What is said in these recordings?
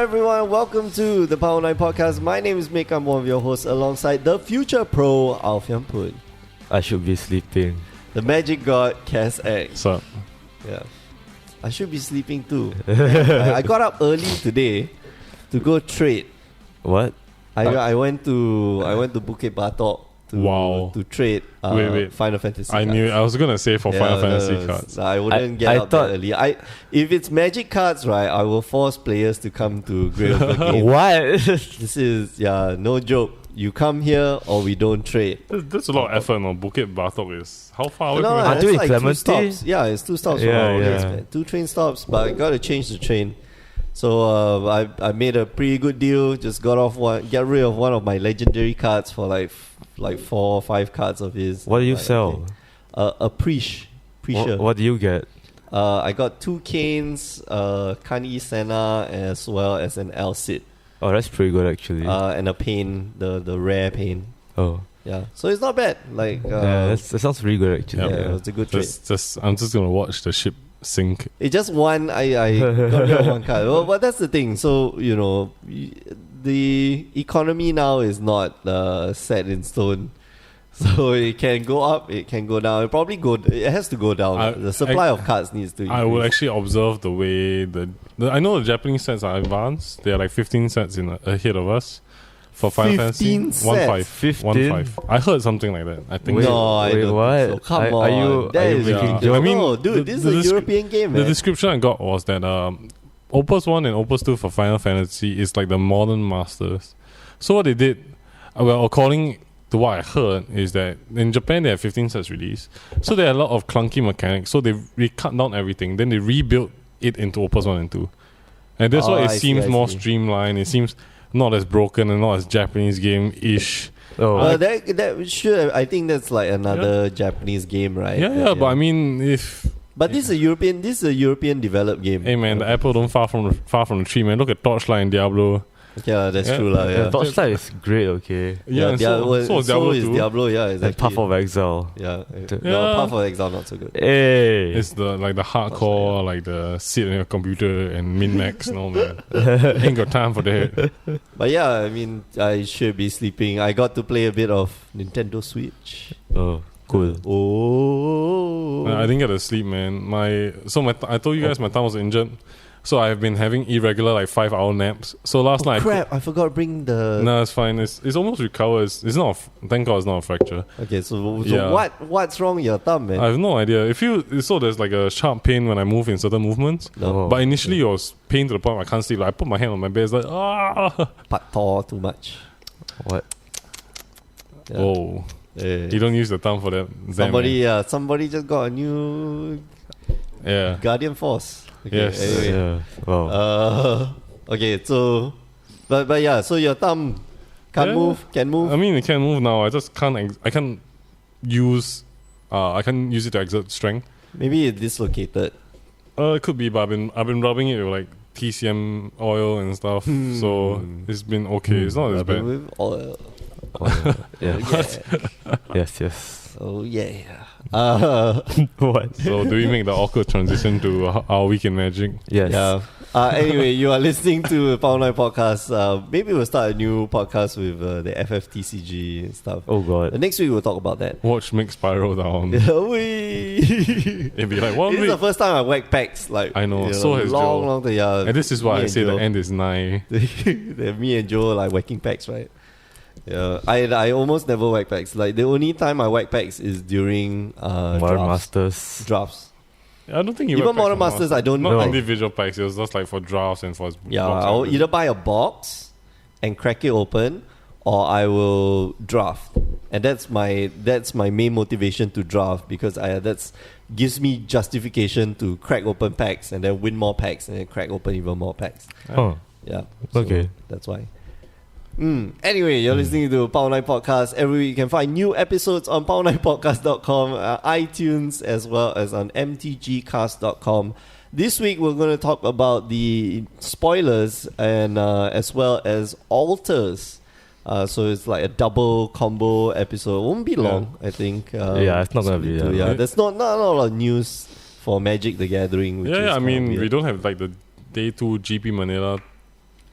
everyone, welcome to the Power 9 Podcast. My name is Mick, I'm one of your hosts alongside the future pro, Alfian Put. I should be sleeping. The magic god, Cass X. What's up? Yeah. I should be sleeping too. I got up early today to go trade. What? I went to Bukit Batok to trade Wait. Final Fantasy I cards. knew I was gonna say for Final Fantasy cards. I wouldn't get up that early. If it's magic cards, right, I will force players to come to Grail the game. What? This is no joke. You come here or we don't trade. That's a lot of effort. No, Bukit Batok is how far away No, from it's Aren't you in like 2 Clementi? stops. Yeah, it's 2 stops from Yeah, our place, yeah. man. 2 train stops, but I got to change the train. So I made a pretty good deal. Just got rid of one of my legendary cards for like 4 or 5 cards of his. What do you Like, sell? okay. A Precia. What do you get? I got 2 Canes, Kani Senna, as well as an Alcid. Oh, that's pretty good actually. And a Pain, the rare Pain. oh, Yeah, so it's not bad. Like that sounds really good actually. yeah, it was a good trade. I'm just gonna watch the ship sink. It just one. I got rid of one card. Well, but that's the thing. So the economy now is not set in stone. So it can go up, it can go down. It has to go down. The supply of cards needs to increase. I will actually observe the way I know the Japanese sets are advanced. They are like 15 sets ahead of us for Final Fantasy. 15 sets? 15. I heard something like that. I think. No, I don't what? think so. Come Are on. you That is making ridiculous. jokes? I mean, no, dude, this the is a European game, The man. description I got was that Opus 1 and Opus 2 for Final Fantasy is like the modern masters. So what they did, according to what I heard, is that in Japan they have 15 sets released. So there are a lot of clunky mechanics. So they cut down everything. Then they rebuilt it into Opus 1 and 2. And that's why it seems more streamlined. It seems not as broken and not as Japanese game-ish. Oh, That should. I think that's like another Japanese game, right? Yeah, but I mean, But this is a European developed game. hey man, the apple don't far from the tree, man. Look at Torchlight and Diablo. Yeah, that's true, lah. Yeah. Torchlight is great. Okay. And so is Diablo is 2. Diablo. Yeah, And exactly. Path of Exile. Yeah. Yeah. No, Path of Exile not so good. Hey. It's the hardcore, like the sit on your computer and min-max. No man, ain't got time for that. But yeah, I mean, I should be sleeping. I got to play a bit of Nintendo Switch. Oh, cool. Oh. I didn't get to sleep, man. I told you guys my thumb was injured, so I've been having irregular 5-hour naps. So last night, crap! I forgot to bring the. No, it's fine. It's almost recovered. It's not. Thank God, it's not a fracture. Okay, so Yeah. what's wrong with your thumb, man? I have no idea. There's like a sharp pain when I move in certain movements. No. But initially, it was pain to the point where I can't sleep. Like, I put my hand on my bed. It's like Pat tore too much. What? Yeah. Oh, Yeah. you don't use the thumb for that. Somebody just got a new Yeah. Guardian Force. Okay, Yes. Anyway. Yeah. Wow. Okay, so, but yeah, so your thumb can move. I mean, it can move now. I just can't. I can't use. I can't use it to exert strength. Maybe it's dislocated. It could be, but I've been rubbing it with like TCM oil and stuff, so it's been okay. It's not as bad. With oil. Yeah. Yeah. Yes. Oh yeah. What? So do we make the awkward transition to our week in Magic? Yes. Yeah. Anyway, you are listening to Power 9 Podcast. Maybe we'll start a new podcast with the FFTCG and stuff. Oh god. Next week we'll talk about that. Watch Mick spiral down. It'd be like 1 This is week. the first time I whack packs. Like I know, so has Joe. long time. Yeah. And this is why me I and say the Joe. end is nigh. Me and Joe like whacking packs, right? Yeah, I almost never whack packs. Like the only time I whack packs is during Modern drafts. Masters. Drafts. I don't think you Even went back Modern for Masters, I don't Not know. individual packs. It was just like for drafts and for Yeah, blocks I'll and either buy a box and crack it open, or I will draft, and that's my main motivation to draft, because that's gives me justification to crack open packs and then win more packs and then crack open even more packs. Oh. Yeah. So Okay. That's why. Anyway, you're listening to Power 9 Podcast. Every week you can find new episodes on power9podcast.com, iTunes, as well as on mtgcast.com. This week we're going to talk about the spoilers and as well as alters. So it's like a double combo episode. It won't be long, I think. It's not going to be that long. Yeah, there's not a lot of news for Magic the Gathering. Which is I mean, weird. we don't have like the day 2 GP Manila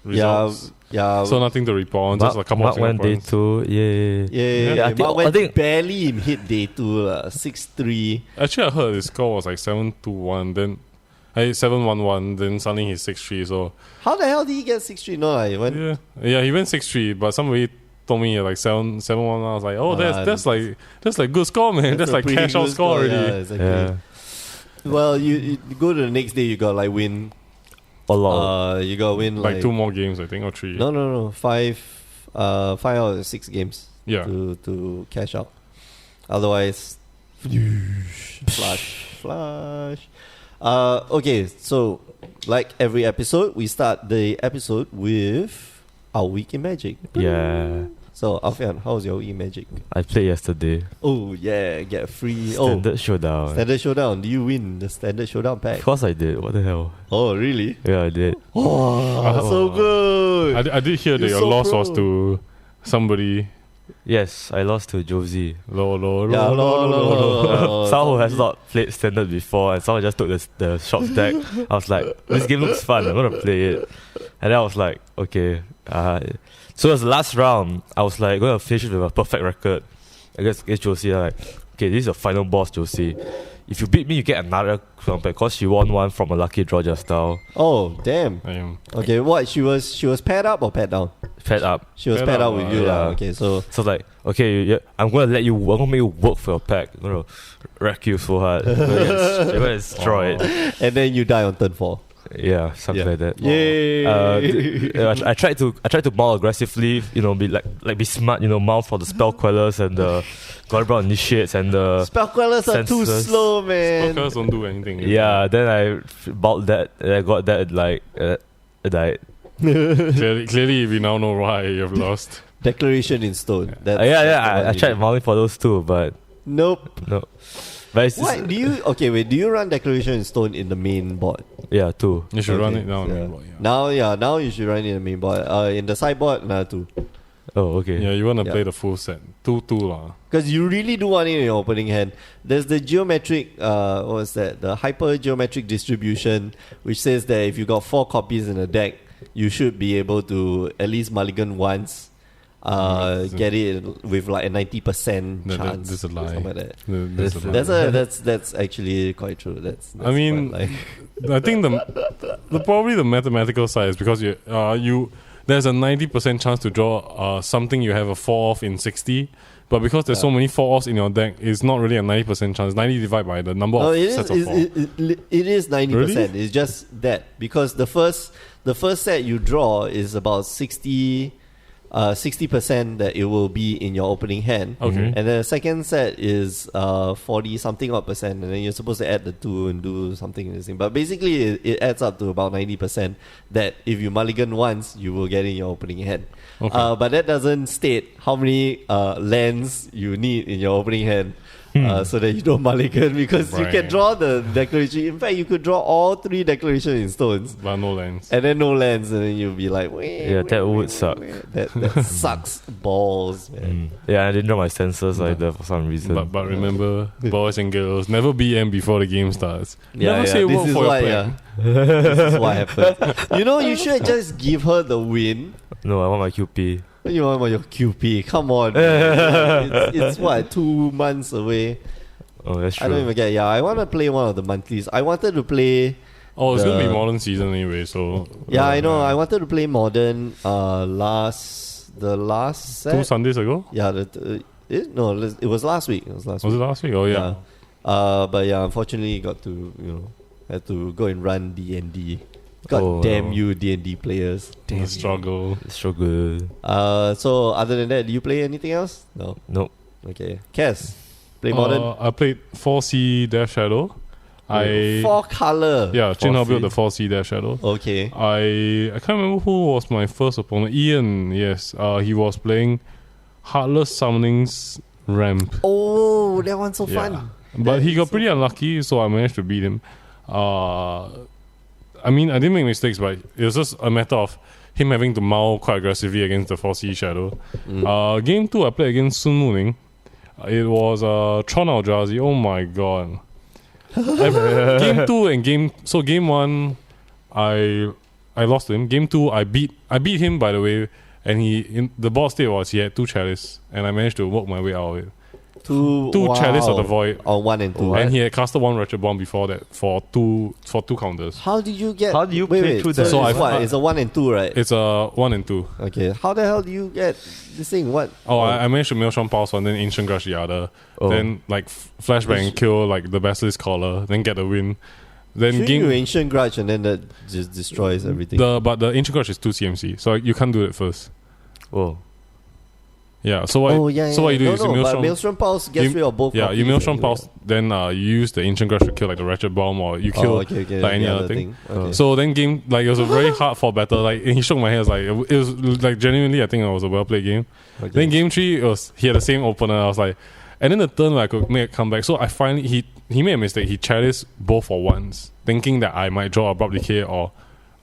results. Yeah. So nothing to report on, just a couple Mark of went day Singaporeans. 2. Yeah. Yeah, I think, Mark went I think barely in hit day 2, 6-3. Actually, I heard his score was like 7-1, then 7-1-1, then suddenly he's 6-3. So How the hell did he get 6-3? No, I went. yeah, he went 6-3, but somebody told me like 7-1. I was like, oh, that's like good score, man. That's like a pretty cash out good score already. Yeah, exactly. yeah, Well, you go to the next day, you got like win. a lot. You got win Like like 2 more games, I think, or 3. No, 5. 5 out of 6 games. Yeah. To cash out. Otherwise, flush. Okay, so like every episode, we start the episode with our week in Magic. Yeah. So, Alfian, how's your week in Magic? I played yesterday. Oh yeah, get a free Standard Showdown. Standard Showdown. Do you win the Standard Showdown pack? Of course I did. What the hell? Oh really? Yeah, I did. Oh, so good. I did hear that You're your so loss pro. was to somebody. Yes, I lost to Josie. Low. Someone who has not played Standard before, and someone just took the shop deck. I was like, this game looks fun, I'm gonna play it. And then I was like, okay. So it was the last round. I was like, going to finish it with a perfect record against Josie. Like, okay, this is your final boss, Josie. If you beat me, you get another crown pack because she won one from a lucky draw just now. Oh damn. I am. Okay, what she was paired up or paired down? Fed up. She was Paired paired up up, with you, yeah. lah. Okay, so So like, okay, I'm gonna make you work for your pack. I'm gonna wreck you so hard. I'm gonna destroy it. and then you die on turn 4. Yeah, something like that. Yay! I tried to maul aggressively, be smart, maul for the spell quellers and the Gorbrown initiates and the Spell Quellers are too Senses. slow, man. Spellcasters don't do anything. yeah. Then I bought that and I got that it died. Clearly, we now know why you have lost. Declaration in Stone. That's I the one tried you mauling for those two, but do. Nope. no. But it's What do you? Okay, wait. Do you run Declaration in Stone in the main board? yeah, two. You should run Okay, it down. yeah. Now you should run it in the main board. In the sideboard, another 2. Oh, okay. Yeah, you want to Yeah. play the full set. 2-2 lah. Because you really do want it in your opening hand. There's the geometric, what's that? The hyper geometric distribution, which says that if you got 4 copies in a deck, you should be able to at least mulligan once. Get it with like a 90% chance. That's a lie. Something like that. That's a lie. That's actually quite true. That's I mean, quite I think the probably the mathematical side is because you there's a 90% chance to draw something you have a 4-off in 60, but because there's so many 4-offs in your deck, it's not really a 90% chance. 90 divided by the number of sets of 4. it is 90%. Really? It's just that because the first set you draw is about 60% that it will be in your opening hand. Okay. And then the second set is 40 something odd percent, and then you're supposed to add the 2 and do something in this thing. But basically, it adds up to about 90% that if you mulligan once, you will get in your opening hand. Okay. But that doesn't state how many lands you need in your opening hand. So that you don't mulligan, because you can Right. draw the declaration. In fact, you could draw all 3 declaration in stones But no lands. and then no lands, and then you'll be like, Yeah, that would suck. That sucks balls, man. Yeah, I didn't know my senses either for some reason. But remember, boys and girls, never BM before the game starts. Never say a this word is for your why, plan. this is what happened. You should just give her the win. No, I want my QP. You want your QP? Come on, man. it's what, 2 months away. Oh, that's true. I don't even get. Yeah, I want to play one of the monthlies. I wanted to play. Oh, it's gonna be The- modern season anyway, so Yeah, I know. I wanted to play modern. The last set. 2 Sundays ago? Yeah, it was last week. It was last Was week. it last week? Oh yeah. But yeah, unfortunately, got to had to go and run D&D. God Oh, damn no. you, D&D players. The Damn. struggle. It's so good. So other than that, do you play anything else? No. Nope. Okay. Cass, play modern. I played 4C Death Shadow. I 4 color. yeah, Jin Hao 4C. built the 4C Death Shadow. Okay. I can't remember who was my first opponent. Ian, yes. He was playing Heartless Summoning's Ramp. Oh, that one's so Yeah. fun. But That he is got so pretty unlucky, so I managed to beat him. I mean, I didn't make mistakes, but it was just a matter of him having to maul quite aggressively against the 4C Shadow. Game 2, I played against Sun Mooning. It was Tron Eldrazi. Oh my god. Game 2 and game 1, I I lost to him. Game 2, I beat him, by the way, and the boss state was he had 2 chalice, and I managed to work my way out of it. Two Chalice of the Void. On 1 and 2. And he had casted 1 Wretched Bomb before that for two counters. How did you get... How do you wait, play wait, through so that? So it's what? It's a 1 and 2, right? It's a 1 and 2. Okay. How the hell do you get this thing? What? I managed to Maelstrom Pulse one, then Ancient Grudge the other. Oh. Then like flashback and kill like the Basilisk Collar, then get the win. Then Shouldn't you Ancient Grudge and then that just destroys everything? But the Ancient Grudge is 2 CMC, so you can't do it first. Oh. Yeah, so what so what you do is you but Maelstrom. Maelstrom Pulse gets rid of both. Yeah, you copies Maelstrom anyway. Pulse, then you use the Ancient Grudge to kill like the Wretched Bomb, or you kill like any the other thing. Okay. So then game, like it was a very hard fought battle. Like and he shook my head. It was like genuinely, I think it was a well played game. Okay. Then game 3, he had the same opener. I was like, and then the turn where I could make a comeback. So I finally he made a mistake. He chalice both for once, thinking that I might draw Abrupt Decay or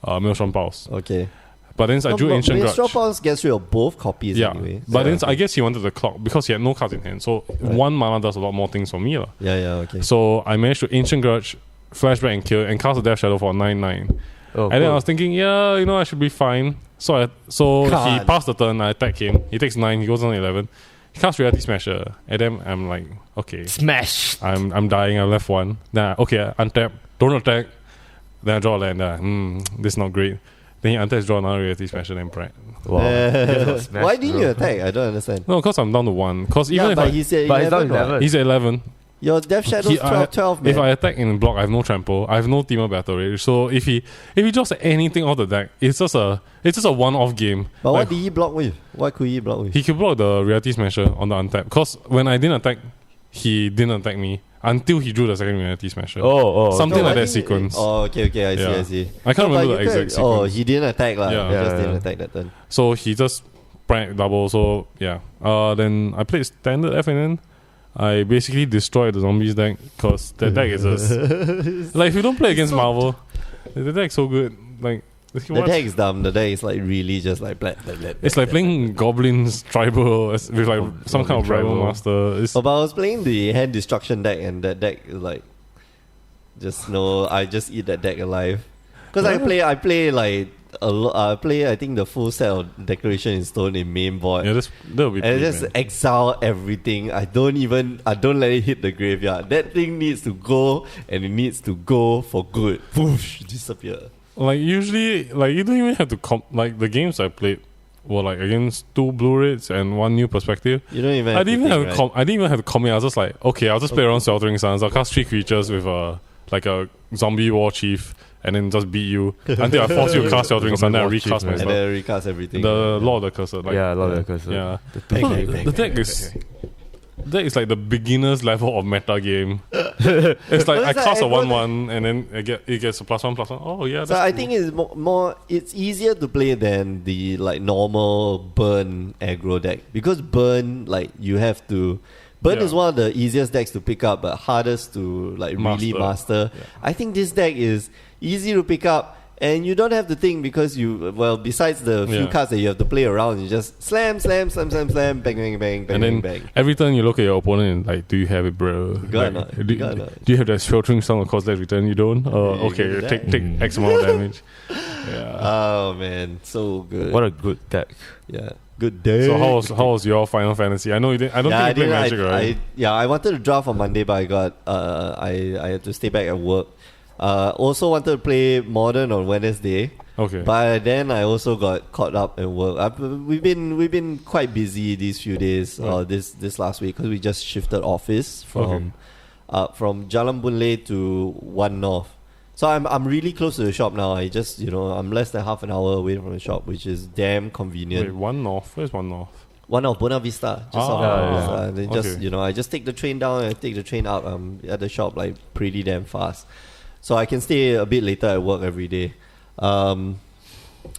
Maelstrom Pulse. Okay. But then I drew Ancient Maelstrom Grudge. Pulse gets rid of both copies anyway. But then I guess he wanted the clock because he had no cards in hand. So 1 mana does a lot more things for me. Yeah, okay. So I managed to Ancient Grudge, flashback and kill, and cast a Death Shadow for 9/9. Oh, And then I was thinking, I should be fine. So he God. passed the turn, I attack him. He takes 9, he goes on 11. He casts Reality Smasher. And then I'm like, okay. Smash. I'm dying, I left 1. Then I untap, don't attack. Then I draw a land. This is not great. Then he untaps, draw another Reality Smasher, then Pride. Wow. Why didn't you attack? I don't understand. No, because I'm down to 1. Because even but if he's at But he's 11. down right? 11. he's at 11. Your Death Shadow's 12, man. If I attack in block, I have no trample. I have no Teamer Battle Rage. So if he draws anything off the deck, it's just a one-off game. But Like, what did he block with? What could he block with? he could block the Reality Smasher on the untap. Because when I didn't attack, he didn't attack me until he drew the second Reality Smasher. Oh. Something like I that think- sequence. Oh, okay, I see. I can't No, but remember the you exact could- Oh, sequence. he didn't attack lah. Yeah. He just Yeah, didn't yeah. attack that turn. So he just prank double. So yeah. Then I played standard FNN. I basically destroyed the zombies deck because that deck is just like if you don't play against Marvel, the deck's so good. Like The deck is dumb. The deck is like really just like black. it's like playing goblins tribal with like some kind of rival tribal. master. It's, Oh, but I was playing the hand destruction deck, and that deck is like I just eat that deck alive. Because I play like a lot. I play I think the full set of Declaration in Stone in main board. yeah, that'll be And I pretty, just man. exile everything. I don't let it hit the graveyard. That thing needs to go, and it needs to go for good. Whoosh, disappear. Like usually, like you don't even have to like the games I played were like against 2 blue reds and 1 new perspective. You don't even. I Have didn't to even think, have I didn't even have to commit. I was just like, okay, I'll just play around Sweltering Suns. I'll cast 3 creatures with a zombie war chief, and then just beat you until I force you to cast Sweltering Sun. Then I Zombie war recast chief, my and spell. then recast everything. The Lord of the Cursor. Like, Yeah, a lot of curse. yeah. Bang, No, bang, bang, the bang, deck is bang. that is like the beginner's level of meta game. It's like I It's like cast a everyone- 1/1 and then it gets a +1/+1. Oh yeah, So that's I cool. think it's more. It's easier to play than the like normal burn aggro deck, because burn like you have to. Burn Yeah. is one of the easiest decks to pick up, but hardest to like really master. Yeah. I think this deck is easy to pick up, and you don't have to think, because besides the few Yeah. cards that you have to play around, you just slam, bang, bang, bang, bang, And then bang. every time you look at your opponent and like, do you have it, bro? got Like, or not? do, You got or not? do you have that Sweltering Sun of cost less return? You don't? you Okay, give it take that. X amount of damage. Yeah. Oh man, so good. What a good deck. Yeah, good day. So how was your Final Fantasy? I know you didn't. I don't think you played Magic, right? I wanted to draft on Monday, but I got I had to stay back at work. Also wanted to play Modern on Wednesday, Okay. but then I also got caught up at work. We've been quite busy these few days. Right. This last week, because we just shifted office from Jalan Boon Lay to One North. So I'm really close to the shop now. I just I'm less than half an hour away from the shop, which is damn convenient. Wait, One North. Where's One North? One of Buena Vista, just Ah, off yeah, Buena yeah. Vista. And then just Okay. I just take the train down and I take the train up. At the shop like pretty damn fast, so I can stay a bit later at work every day.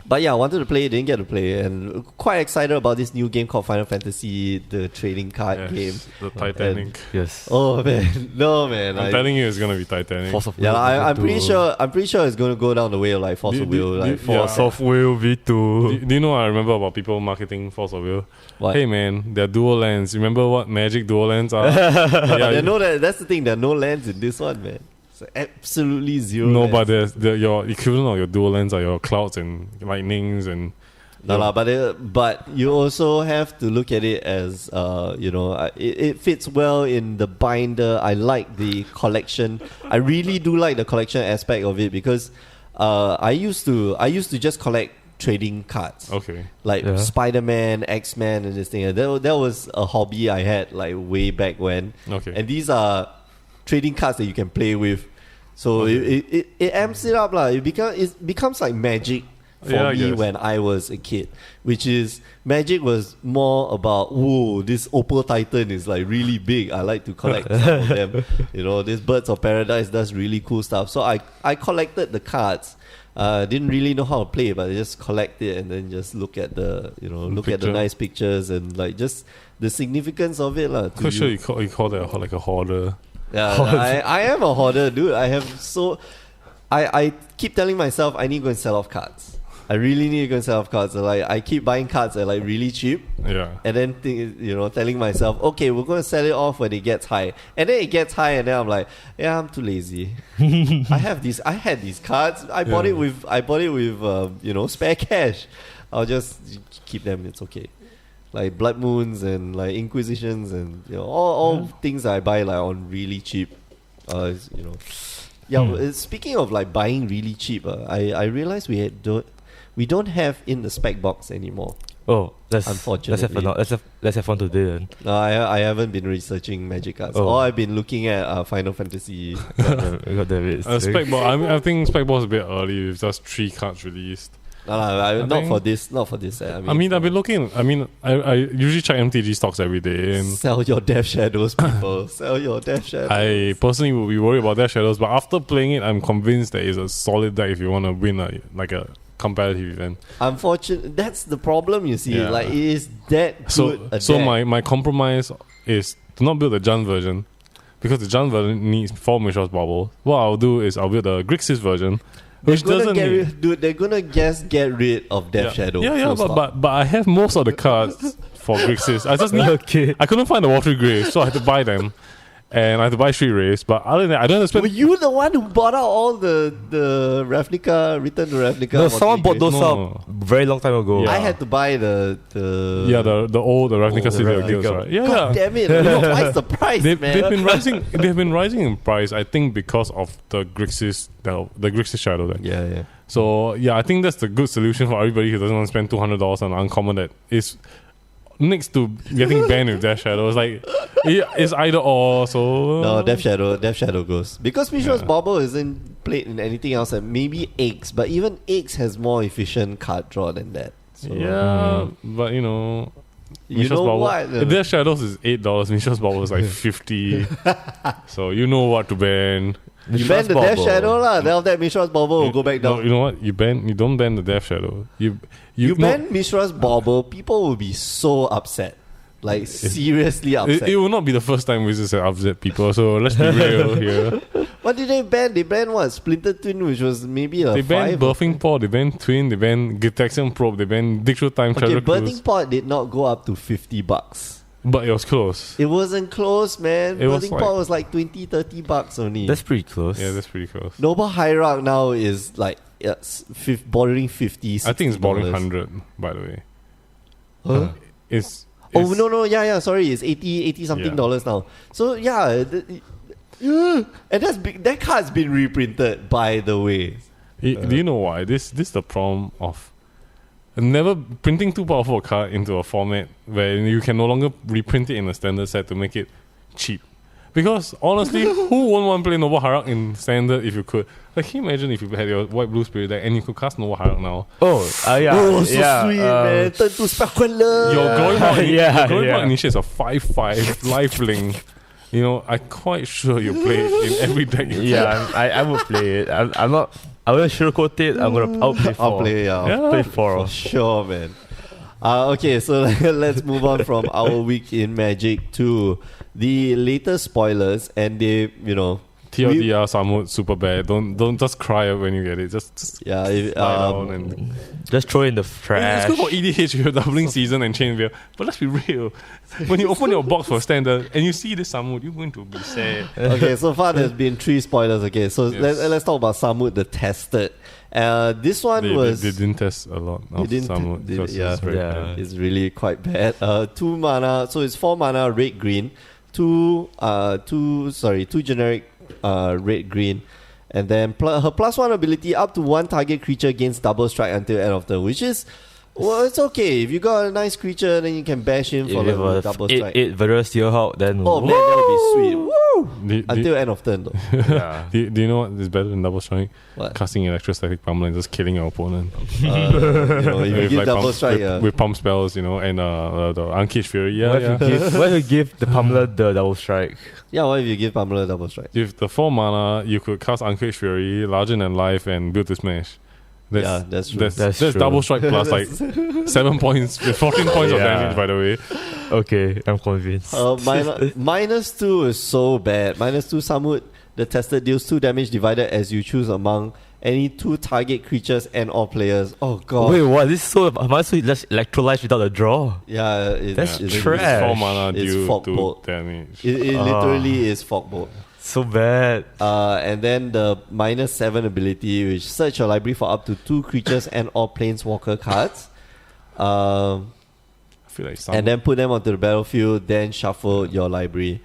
But yeah, I wanted to play, didn't get to play, and quite excited about this new game called Final Fantasy, the trading card game. The Titanic. Yes. Oh man, no man. I'm telling you, it's gonna be Titanic. Force of yeah, Will I'm V2. pretty sure it's going to go down the way of like Force of Will, like Force of Will V2. Do you know what I remember about people marketing Force of Will? What? Hey man, they're dual lands. Remember what Magic dual lands are? Yeah, There are that's the thing. There are no lands in this one, man. So absolutely zero. No, lands. but there's your equivalent of your dual lands are your clouds and lightnings and No, lah, but you also have to look at it as it fits well in the binder. I like the collection. I really do like the collection aspect of it because I used to just collect trading cards. okay. Like Spider-Man, X-Men, and this thing. That was a hobby I had like way back when. Okay. And these are trading cards that you can play with. So it amps it up, lah. It becomes like Magic for I me guess. when I was a kid, which is Magic was more about, whoa, this Opal Titan is like really big. I like to collect some of them. This Birds of Paradise does really cool stuff. So I collected the cards. Didn't really know how to play, but I just collect it and then just look at the at the nice pictures and like just the significance of it, lah. Quite sure you call that like a hoarder. Yeah, I am a hoarder, dude. I keep telling myself I need to go and sell off cards. I really need to go and sell off cards. So, like, I keep buying cards at like really cheap. Yeah. And then telling myself, okay, we're going to sell it off when it gets high. And then it gets high, and then I'm like, yeah, I'm too lazy. I had these cards. I bought it with spare cash. I'll just keep them. It's okay. Like Blood Moons and like Inquisitions and all things I buy like on really cheap. Speaking of like buying really cheap, I realized we don't have in the spec box anymore. Oh, unfortunately. Let's have fun today then. No, I haven't been researching Magic cards. Oh. I've been looking at Final Fantasy. We got David. Spec box. I think spec box is a bit early with just 3 cards released. Not for this. I've been looking. I usually check MTG stocks every day. And sell your Death Shadows, people. Sell your Death Shadows. I personally would be worried about Death Shadows, but after playing it, I'm convinced that it's a solid deck if you want to win a competitive event. Unfortunately, that's the problem. You see, Yeah. like it is that good. So my compromise is to not build the Jund version because the Jund version needs 4 Mishra's Bubble. What I'll do is I'll build the Grixis version. Which doesn't they're gonna get rid of Death Shadow. But I have most of the cards for Grixis. I just need. I couldn't find the Watery Grave, so I had to buy them, and I had to buy 3 Rays. But other than that, I don't spend. Were you the one who bought out all the Return to Ravnica? No, someone bought those No. up very long time ago. I had to buy the old Ravnica City of Guilds, right? Yeah, God damn it! Twice the price, They've man. been rising. They've been rising in price. I think because of the Grixis Shadow deck. Yeah. So yeah, I think that's the good solution for everybody who doesn't want to spend $200 on an uncommon that is next to getting banned with Death Shadow. It's like it's either or. So No, Death Shadow goes because Mishra's Bauble isn't played in anything else. And maybe Eggs, but even Eggs has more efficient card draw than that. So, yeah, but Mishra's Bauble, what? Death Shadows is $8. Mishra's Bauble is like $50. So you know what to ban. You ban the Death Shadow lah. Then after that, Mishra's Bauble will go back down. No, you know what? You don't ban the Death Shadow. You ban Mishra's Bauble, people will be so upset. Like seriously upset. It will not be the first time Wizards have upset people. So let's be real here. What did they ban? They banned what? Splinter Twin, which was maybe a They banned 5. Birthing Pod, they banned Twin, they banned Gitaxian Probe, they banned Dig Through Time Treasure Cruise. Birthing Pod did not go up to $50. But it was close. It wasn't close, man. Birthing was Pod was like $20-30 only. That's pretty close. Yeah, that's pretty close. Noble Hierarch now is like bordering 50. I think it's $60. bordering 100, by the way. Huh? It's no, yeah, sorry, it's 80 something dollars now. So yeah, and that's big. That card's been reprinted, by the way. Do you know why? This is the problem of never printing too powerful a card into a format where you can no longer reprint it in a standard set to make it cheap. Because honestly, who wouldn't want to play Noble Hierarch in standard if you could? Like, can you imagine if you had your white blue spirit deck and you could cast Noble Hierarch now? Yeah. Oh, so sweet, man. Turn to Specular. Your Glory Mark yeah. initiates a 5/5 lifelink. I'm quite sure you play it in every deck. I would play it. I'm not. I will sugarcoat it. I'll play 4. I'll play, Play 4. For sure, man. Okay, so let's move on from our week in Magic to the latest spoilers, and they, TLDR, Samut, super bad. Don't just cry when you get it. Just Yeah, lie down and Just throw in the it's trash. good for EDH if you're doubling season and chain wheel. But let's be real. When you open your box for standard and you see this Samut, you're going to be sad. Okay, so far there's been 3 spoilers. Okay, so Yes. let's talk about Samut the Tested. This one They didn't test a lot of didn't Samut did- because yeah. it's very Yeah. bad. It's really quite bad. 2 mana, so it's 4 mana red green, 2 generic red green, and then her +1 ability up to 1 target creature gains double strike until end of turn, which is well, it's okay if you got a nice creature, then you can bash him If for you have like a double 8 strike. 8 Steelhawk, then Oh man, that would be sweet. Woo! Do, Until end of turn though. yeah. do you know what is better than double strike? What? Casting electrostatic pummel and just killing your opponent. You know, if you With give like double pump, strike, with pump spells, and the Uncaged Fury. Yeah, What yeah. if you give the Pummeler the double strike? yeah, what if you give Pamela double strike? With the 4 mana, you could cast Uncaged Fury, larger than life, and build to smash. Yeah, that's true. That's true. double strike plus like 7 points, with 14 points of Yeah. damage, by the way. Okay, I'm convinced. -2 is so bad. -2 Samut, the Tested deals 2 damage divided as you choose among any 2 target creatures and or players. Oh god. Wait, what? This is so. Am I so just electrolyze without a draw? Yeah, That's it's trash. It's 4 mana It's due Fog to Bolt. damage. It literally is Fogbolt. So bad. And then the -7 ability, which search your library for up to 2 creatures and or planeswalker cards. I feel like And then put them onto the battlefield, then shuffle your library.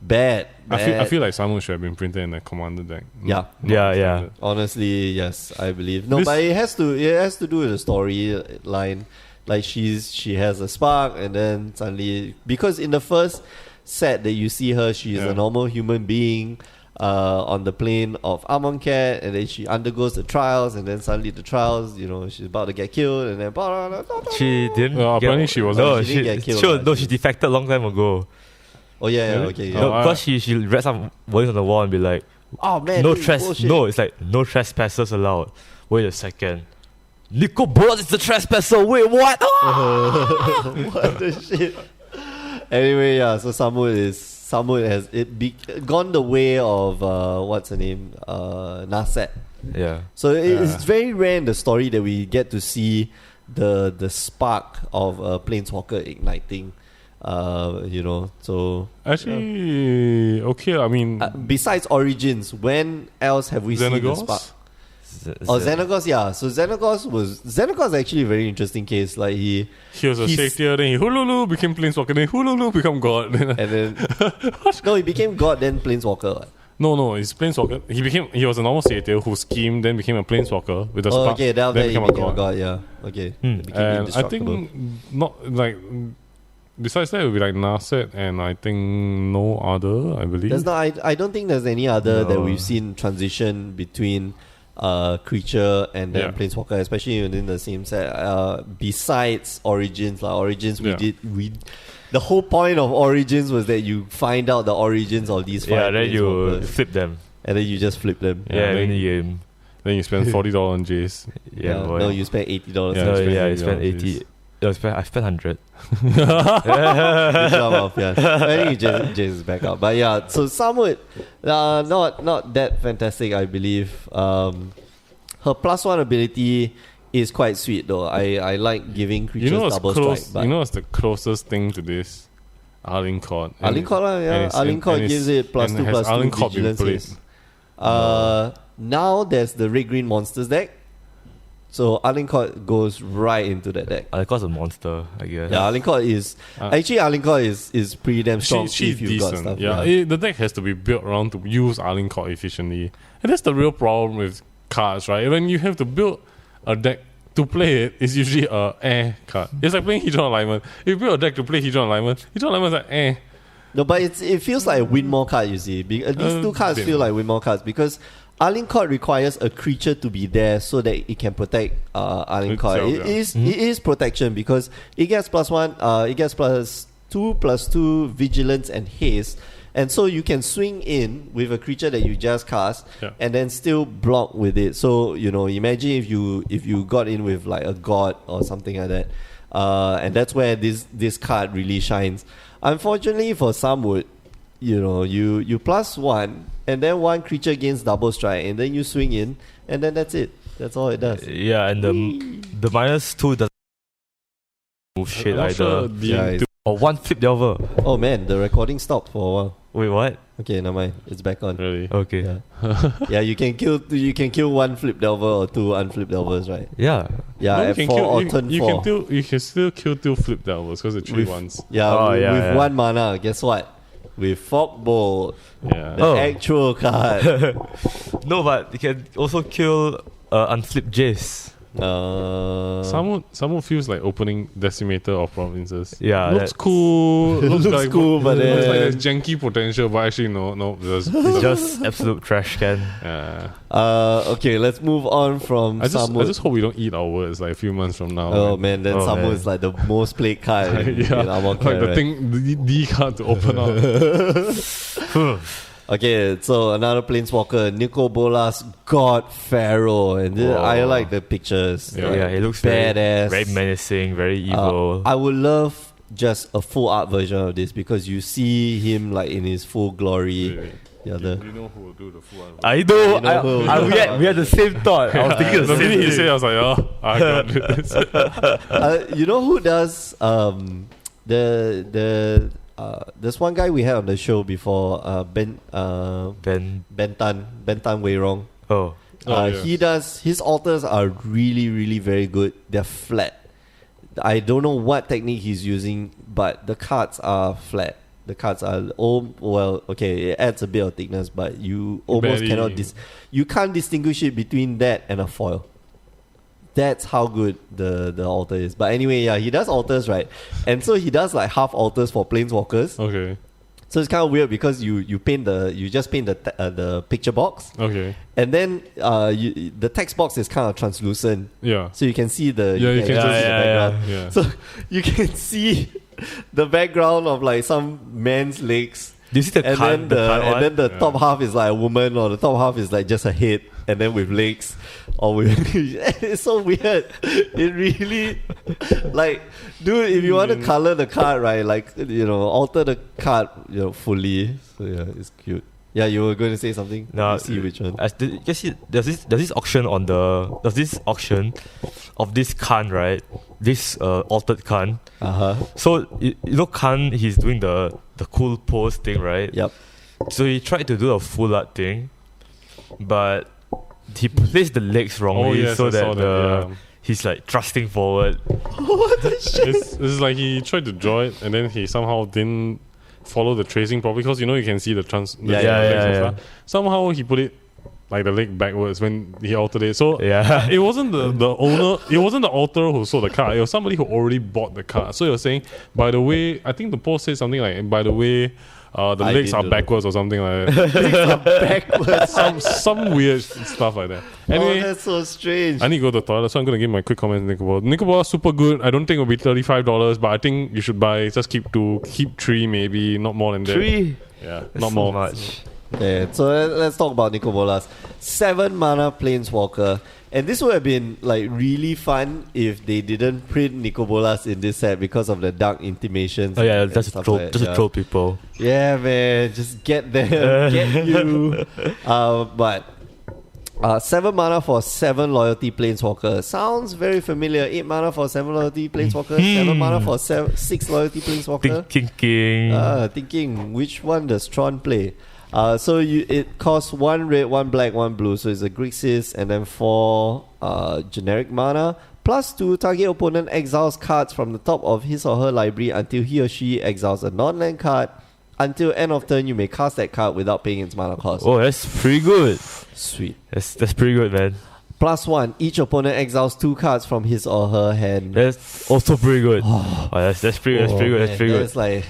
Bad. I feel like someone should have been printed in a commander deck. Yeah. Yeah. Honestly, yes, I believe. No, This- but it has to do with the storyline. Like she has a spark, and then suddenly, because in the first set that you see her, she's Yeah. a normal human being on the plane of Amonkhet, and then she undergoes the trials, and then suddenly the trials, she's about to get killed, and then She didn't. Well, apparently she wasn't. No, She didn't get killed, Sure, lah. no, she defected a long time ago. Oh yeah, Really? okay, Oh, No, yeah. because she read some words on the wall and be like, Oh man, no this is trespass. bullshit. No, it's like no trespassers allowed. Wait a second. Nico Bolas is the trespasser. Wait, what? Ah! What the shit? Anyway, yeah. So Samut has gone the way of what's her name, Naset. Yeah. So it's Yeah. very rare in the story that we get to see the spark of a planeswalker igniting. So Actually, okay. I mean, besides Origins, when else have we seen the spark? Xenagos? Oh, Xenagos, yeah. So Xenagos actually a very interesting case. Like He was a he's- Shakespeare, then he Hululu became Planeswalker, then Hululu become God. and then no, he became God, then Planeswalker. What? No, he's Planeswalker. He was a normal Satyr who schemed, then became a Planeswalker with a Oh, spark. okay, then then he became a God. Yeah, okay. He became And I indestructible. think not like. Besides that, it would be like Narset, and I think no other. I believe. There's not. I don't think there's any other that No. we've seen transition between creature and then Yeah. planeswalker, especially within the same set. Besides Origins, Yeah. the whole point of Origins was that you find out the origins of these Yeah, five then you planeswalkers, flip them. and then you just flip them. Yeah, Yeah, then- then you Then you spend $40 on Jace. Yeah, boy. No, you spend $80. Yeah, No, I spent yeah, I 80 spent on 80. this. No, I spent 100. Good job, Alf, yeah. I think Jace is back up. But yeah, so Samut, not that fantastic, I believe. Her +1 ability is quite sweet though. I like giving creatures You know what's double close? strike. But You know what's the closest thing to this? Arlene Court. Arlene-Court, yeah. Arlene-Court gives it +2/+2 Arlene-Court been vigilance played? haste. Now there's the red green monsters deck. So Arlene-Court goes right into that deck. I cause a monster, I guess. Yeah, Arlene-Court is Arlene-Court is pretty damn strong She's if you've got decent. stuff. Yeah, the deck has to be built around to use Arlene Court efficiently, and that's the real problem with cards, right? When you have to build a deck to play it, it's usually a card. It's like playing Hedron Alignment. If you build a deck to play Hedron Alignment is like No, but it feels like a win more card, you see. These two cards bit feel more. like win more cards because Arlene Court requires a creature to be there so that it can protect Arlene Court. Itself, It is protection because it gets +1, it gets +2/+2 vigilance and haste. And so you can swing in with a creature that you just cast and then still block with it. So, imagine if you got in with like a god or something like that. And that's where this card really shines. Unfortunately for Samut, you +1, and then one creature gains double strike, and then you swing in, and then that's it. That's all it does. Yeah, and the -2 doesn't move shit I'm not either. sure Yeah, Or one flip delver. Oh man, the recording stopped for a while. Wait, what? Okay, never mind. It's back on. Really? Okay. Yeah, yeah. You can kill one flip delver or two unflip delvers, right? Yeah. Yeah, No, you at can 4 kill, or you, turn you 4. you can still kill 2 flip delvers because it's 3 With- ones. Yeah, Oh, with, yeah, with yeah. 1 mana. Guess what? With Fog Bolt, Yeah. the Oh. actual card. No, but you can also kill unflip Jace. Someone feels like opening Decimator of Provinces. Yeah, looks that's- cool. Looks like, cool, but looks like then- there's janky potential, but actually no. It's just absolute trash can. Okay, let's move on from I Samut. just hope we don't eat our words like a few months from now. Oh man, then Oh, Samut man. is like the most played card in Amon like Clan, the right? thing, the card to open up. Okay, so another Planeswalker, Nicobolas God Pharaoh, and Whoa. I like the pictures. Yeah. Yeah, it looks badass. very menacing, very evil. I would love just a full art version of this because you see him like in his full glory. Really. Yeah, Do you know who will do the full one? I know. You know who- We had the same thought. I was thinking the The same minute he thing. said, I was like, oh, I got this. you know who does there's one guy we had on the show before, Ben Tan Wei Rong. Oh. Yes. He does, his altars are really, really very good. They're flat. I don't know what technique he's using, but the cards are flat. The cards are okay, it adds a bit of thickness, but you almost Barely. cannot you can't distinguish it between that and a foil. That's how good the altar is. But anyway, yeah, he does altars, right? And so he does like half altars for planeswalkers. Okay. So it's kind of weird because you just paint the picture box, Okay. and then the text box is kind of translucent, Yeah. so you can see the You can just just- see the background. Yeah. So you can see the background of like some man's legs, Do you see the and card? then The card and one? then the Yeah. top half is like a woman, or the top half is like just a head, and then with legs, or with it's so weird. It really like, dude, if you want to color the card, right, like, alter the card, fully. So yeah, it's cute. Yeah, you were going to say something. No, Let's see which one. There's this auction of this Khan, right? This altered Khan. So you know Khan, he's doing the cool pose thing, right? Yep. So he tried to do a full art thing, but he placed the legs wrongly, yes, so I saw that that, he's like thrusting forward. What the shit? It's like he tried to draw it and then he somehow didn't follow the tracing properly because you can see the legs and yeah. stuff. Somehow he put it like the leg backwards when he altered it. So Yeah. it wasn't the owner, it wasn't the author who sold the card. It was somebody who already bought the card. So you're saying, by the way, I think the post said something like, by the way, the I legs didn't are do backwards or something like that. Backwards. some weird stuff like that. Anyway, Oh, that's so strange. I need to go to the toilet, so I'm going to give my quick comments on Nicobola. Nicobola super good. I don't think it'll be $35, but I think you should buy. Just keep 3 maybe, not more than that. 3. Yeah, That's not so more. much. Yeah, so let's talk about Nicobolas. 7 mana Planeswalker. And this would have been like really fun if they didn't print Nicobolas in this set because of the dark intimations. Oh yeah, and just to stuff troll, like that, just to yeah. troll people. Yeah, man, just get them, get you. But 7 mana for 7 loyalty Planeswalker sounds very familiar. 8 mana for 7 loyalty Planeswalker, 7 mana for 6 loyalty Planeswalker. Thinking which one does Tron play? So it costs 1 red, 1 black, 1 blue. So it's a Grixis and then 4 generic mana. +2, target opponent exiles cards from the top of his or her library until he or she exiles a non-land card. Until end of turn, you may cast that card without paying its mana cost. Oh, that's pretty good. Sweet. That's pretty good, man. +1, each opponent exiles 2 cards from his or her hand. That's also pretty good. That's pretty good. That's pretty good. That's Man, pretty good. that's like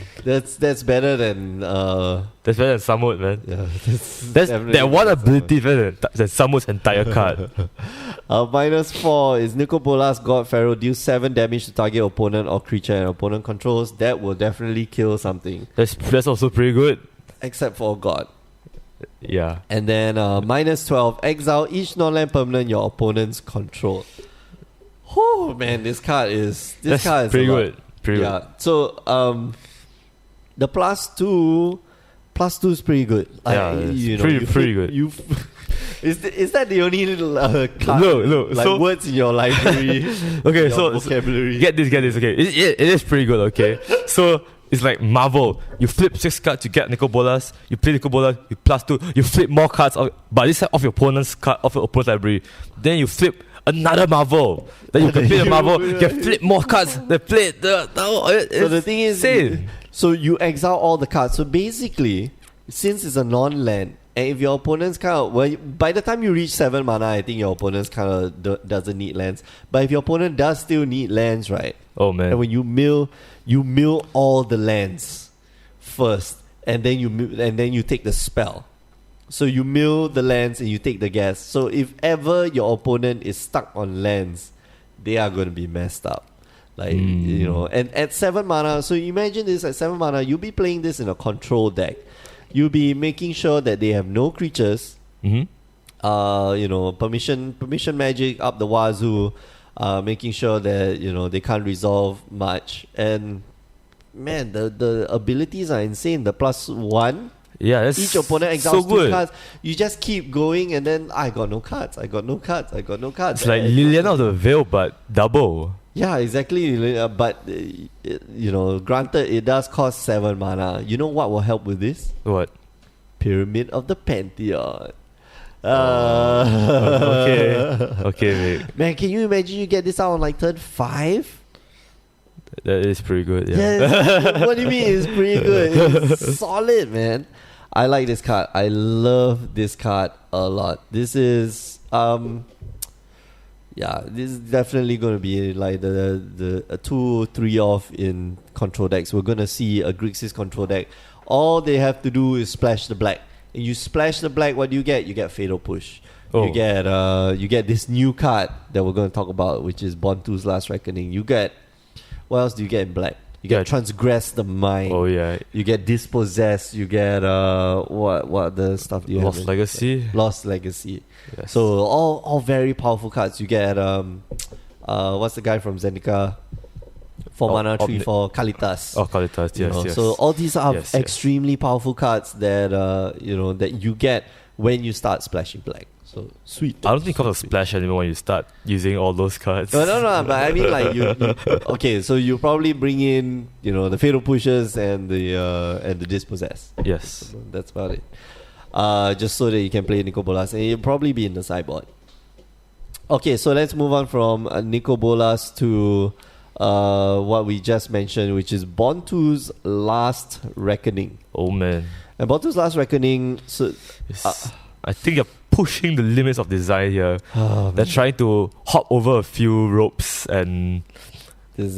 that's better than That's better than Samut, man. yeah. That's definitely that one better than ability better than Samut's entire card. -4 is Nicobolas God Pharaoh, deals 7 damage to target opponent or creature and opponent controls. That will definitely kill something, That's also pretty good. except for God. Yeah. And then -12, exile each non-land permanent your opponents control. Oh man, this card is That's a pretty lot. good. Pretty Yeah. So the +2 +2 is pretty good. Yeah, it's pretty good. Is that the only little card, No. like So words in your library? okay, your so vocabulary. get this. Okay, it is pretty good. Okay, so it's like Marvel. You flip 6 cards, you get Nicol Bolas. You play Nicol Bolas, you +2. You flip more cards, but this side off your opponent's card, off your opponent's library. Then you flip another Marvel. Then you can play the Marvel. You can flip more cards. They play So the thing is, insane. so you exile all the cards. So basically, since it's a non-land, and if your opponent's by the time you reach 7 mana, I think your opponent's doesn't need lands. But if your opponent does still need lands, right? Oh man. And when you mill all the lands first, and then you take the spell. So you mill the lands and you take the gas. So if ever your opponent is stuck on lands, they are going to be messed up. Like, and at 7 mana, so imagine this, at 7 mana, you'll be playing this in a control deck. You'll be making sure that they have no creatures. Permission magic up the wazoo, making sure that, they can't resolve much. And man, the abilities are insane. The +1. Yeah, that's each opponent exiles so 2 good. cards. You just keep going, and then I got no cards. It's like Liliana of the Veil, but double. Yeah, exactly. But granted, it does cost 7 mana. You know what will help with this? What? Pyramid of the Pantheon. Okay, mate. Man, can you imagine you get this out on like turn 5? That is pretty good. Yeah. Yes. What do you mean it's pretty good? It's solid, man. I like this card. I love this card a lot. This is this is definitely going to be like the 2-3 off in control decks. We're going to see a Grixis control deck. All they have to do is splash the black. And you splash the black, what do you get? You get Fatal Push. Oh. You get this new card that we're going to talk about, which is Bontu's Last Reckoning. You get, what else do you get in black? You get Transgress the Mind. Oh yeah. You get Dispossess. You get what other stuff do you have? Lost Legacy. Yes. So all very powerful cards. You get what's the guy from Zendika? 4 mana 3/4 Kalitas. Oh, Kalitas. Yes. So all these are Yes. extremely powerful cards that that you get when you start splashing black. So sweet. I don't think it comes to splash anymore when you start using all those cards. No, but I mean like you okay, so you probably bring in the Fatal Pushes and the Dispossess. Yes. So that's about it. Just so that you can play Nicol Bolas, and it'll probably be in the sideboard. Okay, so let's move on from Nicol Bolas to what we just mentioned, which is Bontu's Last Reckoning. Oh man. And Bontu's Last Reckoning, so I think you're pushing the limits of design here. They're trying to hop over a few ropes, and this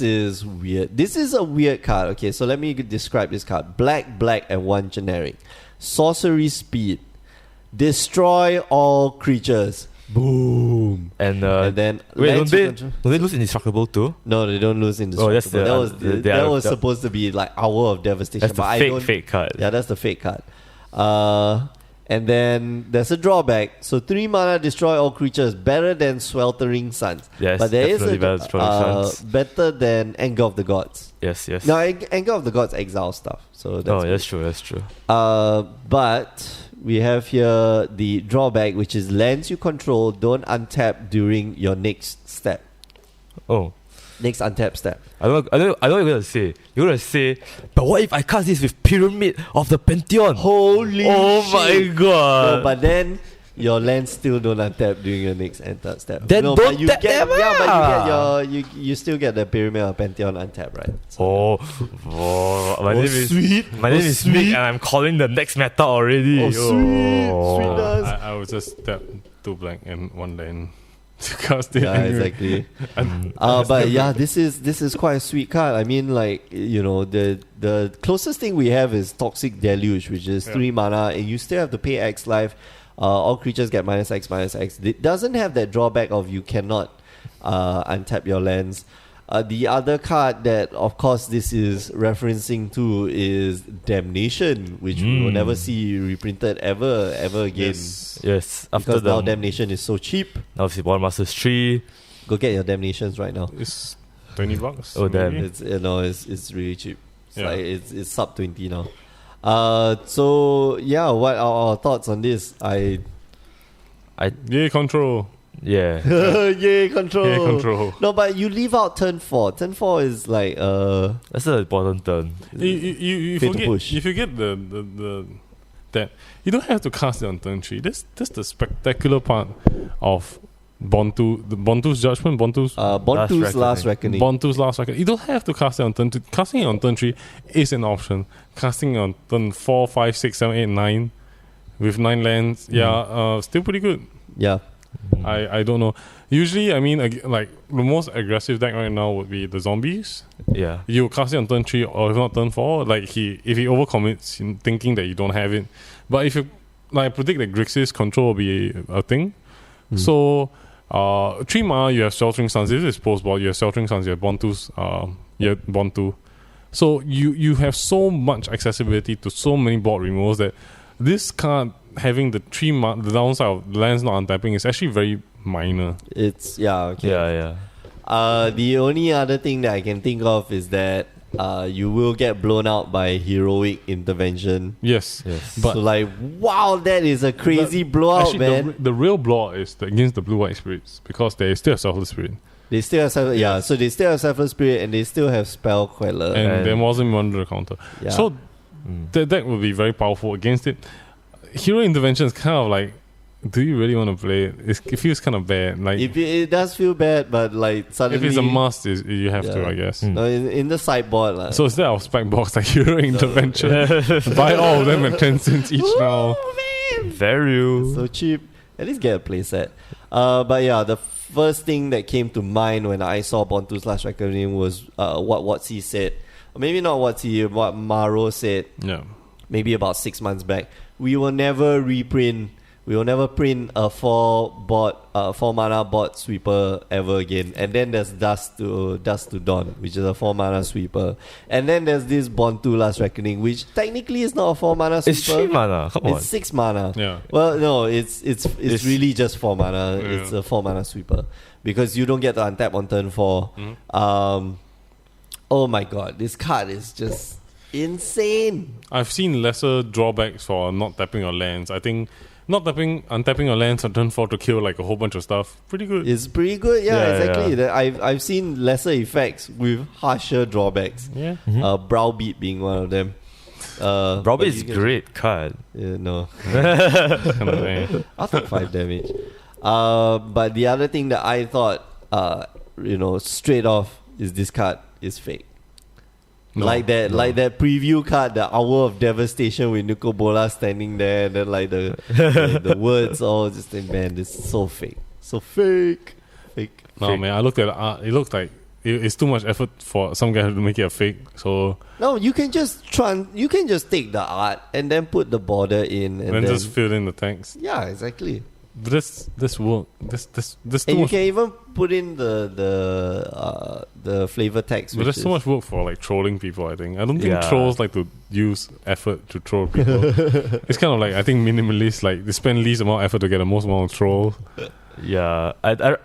is weird. This is a weird card. Okay, so let me describe this card. Black, and 1 generic. Sorcery speed. Destroy all creatures. Boom. And then wait, don't they lose indestructible too? No, they don't lose indestructible. Oh, that was supposed to be like Hour of Devastation. That's the fake card. Yeah, that's the fake card. And then there's a drawback. So 3 mana, destroy all creatures. Better than Sweltering Suns. Yes, but there is better than Anger of the Gods. Yes. No, Anger of the Gods exile stuff. So that's that's true. But we have here the drawback, which is lands you control don't untap during your next step. Oh. Next untap step. I don't know what you're gonna say. You're gonna say, but what if I cast this with Pyramid of the Pantheon? Holy shit. My god. No, but then your lands still don't untap during your next untap step. Then no, don't but tap them. but you still get the Pyramid of Pantheon untap, right? So, my name is Mick, and I'm calling the next meta already. Sweetness. I would just tap 2 blank and 1 lane to cast it. Yeah, exactly. But yeah, this is quite a sweet card. I mean, like, the closest thing we have is Toxic Deluge, which is 3 mana, and you still have to pay X life. All creatures get -X. It doesn't have that drawback of you cannot untap your lands. The other card that, of course, this is referencing to is Damnation, which we will never see reprinted ever again. Yes. Because now Damnation is so cheap. Now it's War Masters 3. Go get your Damnations right now. It's $20. Oh damn! maybe? It's really cheap. It's like it's sub 20 now. So yeah, what are our thoughts on this? Yeah, control. Yeah. Yay, control. Yeah, control. No, but you leave out turn 4. Turn 4 is like That's an important turn. You Fit to forget. push. You forget the that you don't have to cast it on turn 3. That's the spectacular part of Bontu. The Bontu's judgment. Bontu's Last Reckoning. Bontu's last reckoning. You don't have to cast it on turn 2. Casting it on turn 3 is an option. Casting it on turn 4, 5, 6, 7, 8, 9 with 9 lands. Yeah, still pretty good. Yeah. I don't know. Usually, I mean, like the most aggressive deck right now would be the zombies. Yeah. You cast it on turn 3 or if not turn 4. Like if he overcommits in thinking that you don't have it, but if you like predict that Grixis control will be a thing. So 3 mana you have Sheltering Suns. This is post board. You have Sheltering Suns. You have Bontu's. You have Bontu. So you have so much accessibility to so many board removals that this card having the the downside of the lands not untapping is actually very minor. It's okay. Yeah. The only other thing that I can think of is that you will get blown out by heroic intervention. Yes. But so like, wow, that is a crazy blowout, actually, man. The real blowout is against the blue-white spirits because they still have Selfless Spirit. They still have so they still have Selfless Spirit and they still have Spell Queller. And there wasn't one under the counter. Yeah. So that deck will be very powerful against it. Hero intervention is kind of like, do you really want to play it? It feels kind of bad. Like it does feel bad, but like suddenly if it's a must, you have to, I guess. No, in the sideboard, like, so instead of spec box like hero intervention, buy all of them at 10 cents each now. Value. So cheap. At least get a playset. But yeah, the first thing that came to mind when I saw Bontu's Last Reckoning was what Watsy said. Or maybe not Watsy, what Maro said. Yeah. Maybe about 6 months back. We will never reprint. We will never print a 4 mana bot sweeper ever again. And then there's Dust to Dawn, which is a 4 mana sweeper. And then there's this Bontu Last Reckoning, which technically is not a 4 mana sweeper. It's 3 mana. Come on. It's 6 mana. Yeah. Well, no, it's really just 4 mana. Yeah. It's a 4 mana sweeper because you don't get to untap on turn 4. Oh my god, this card is just insane. I've seen lesser drawbacks for not tapping your lands. I think untapping your lands on turn 4 to kill like a whole bunch of stuff, pretty good. It's pretty good, Yeah, exactly. yeah. I've seen lesser effects with harsher drawbacks. Yeah. Browbeat being one of them. Browbeat is great card. No. Kind of thing. I'll take 5 damage. But the other thing that I thought, straight off is this card is fake. No, like that preview card, the Hour of Devastation with Nukobola standing there, and then like the words all just think, man, this is so fake. So fake. No, Fake. man, I looked at it. It looked like it's too much effort for some guy to make it a fake. So No, you can just take the art and then put the border in and then just fill in the text. yeah, exactly. This work. This And too you much. can even put in the flavor text. But Which there's so much work for like trolling people. I think. I don't think Yeah. trolls like to use effort to troll people. It's kind of like I think minimalists like they spend least amount of effort to get the most amount of trolls. Yeah. The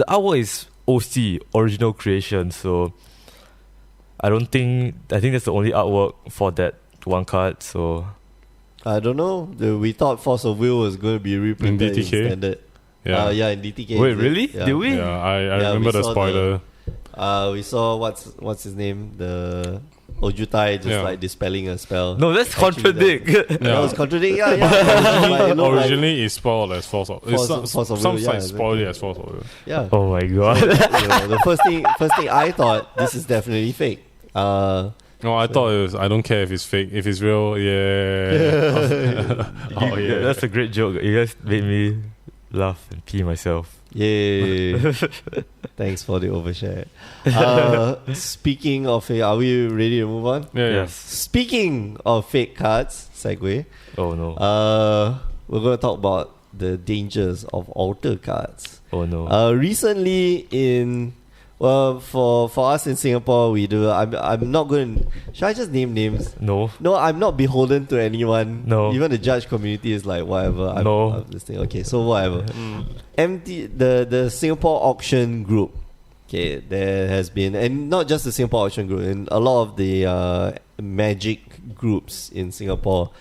artwork is OC, original creation, so I think that's the only artwork for that one card, so I don't know. We thought Force of Will was going to be reprinted in DTK? standard. Yeah. Yeah, in DTK. wait, really? Yeah. Did we? Yeah, I Yeah, remember we the saw spoiler. We saw what's his name, the Ojutai just Yeah. like dispelling a spell. No, that's Actually, contradict. That was contradicting. Yeah. But it looked like- Originally, it's spoiled as Force of Force Will. of Some Will, sites yeah, spoiled it as Force of Will. yeah. Oh my god. The first thing I thought, this is definitely fake. No, I thought it was. I don't care if it's fake. If it's real, yeah. Oh yeah. That's a great joke. You guys made me laugh and pee myself. Yay. Thanks for the overshare. Speaking of fake, are we ready to move on? Yeah. Yes. Speaking of fake cards, segue. Oh no. We're going to talk about the dangers of altar cards. Oh no. Recently for us in Singapore, we do. I'm not going to... Should I just name names? No. No, I'm not beholden to anyone. No. Even the judge community is like, whatever. I'm listening. Okay, so whatever. The Singapore Auction Group. Okay, there has been... And not just the Singapore Auction Group. In a lot of the magic groups in Singapore.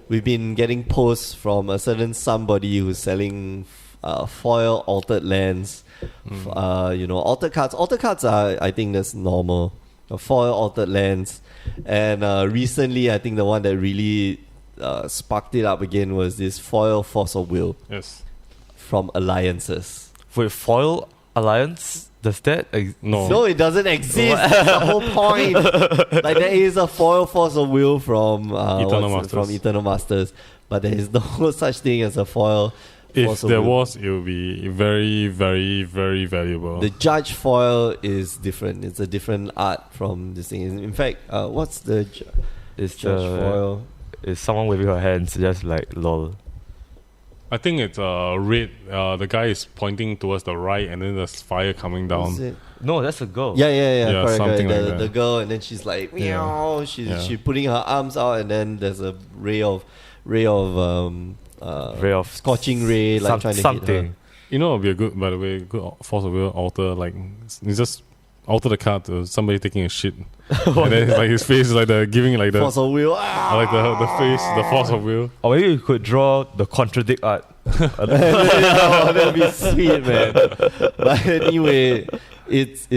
We've been getting posts from a certain somebody who's selling foil altered lands, altered cards. Altered cards are, I think that's normal. Foil altered lands. And recently, I think the one that really sparked it up again was this foil Force of Will. Yes. From Alliances. Wait, foil alliance? Does that No, it doesn't exist. That's the whole point. Like there is a foil Force of Will from Eternal Masters, but there is no such thing as a foil. If there was, it would be very, very, very valuable. The Judge foil is different. It's a different art from this thing. In fact, what's the It's Judge foil? It's someone waving her hands, just like lol. I think it's red. The guy is pointing towards the right, and then there's fire coming down. Is it? No, that's a girl. Yeah, correct. Something like that. The girl, and then she's like, meow. She's putting her arms out, and then there's a ray of scorching ray, like trying to hit her. You know, it would be a good, by the way, good Force of Will alter. Like, you just alter the card to somebody taking a shit, and then like his face is like giving like the Force of Will. like the face, the Force of Will. Or maybe you could draw the contradict art. That'd be sweet, man. But anyway, it's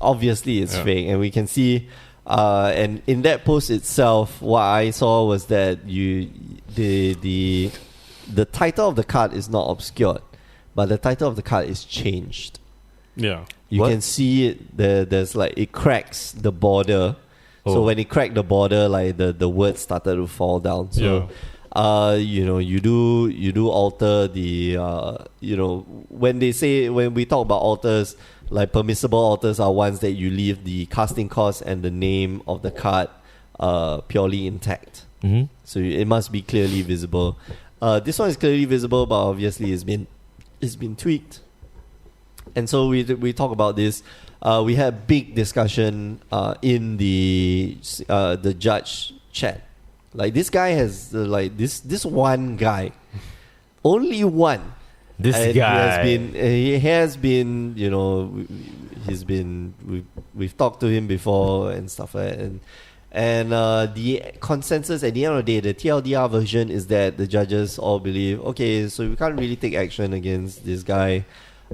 obviously it's fake, and we can see. And in that post itself, what I saw was that the title of the card is not obscured, but the title of the card is changed. Yeah. You can see it. There's like it cracks the border. So when it cracked the border, like the words started to fall down. So you do alter the when we talk about alters, like permissible alters are ones that you leave the casting cost and the name of the card purely intact. Mm-hmm. So it must be clearly visible. This one is clearly visible, but obviously it's been tweaked. And so we talk about this. We had big discussion in the judge chat. Like this guy has this one guy, only one. This guy. He has been we've talked to him before and stuff like that. And the consensus at the end of the day, the TLDR version is that the judges all believe, okay, so we can't really take action against this guy.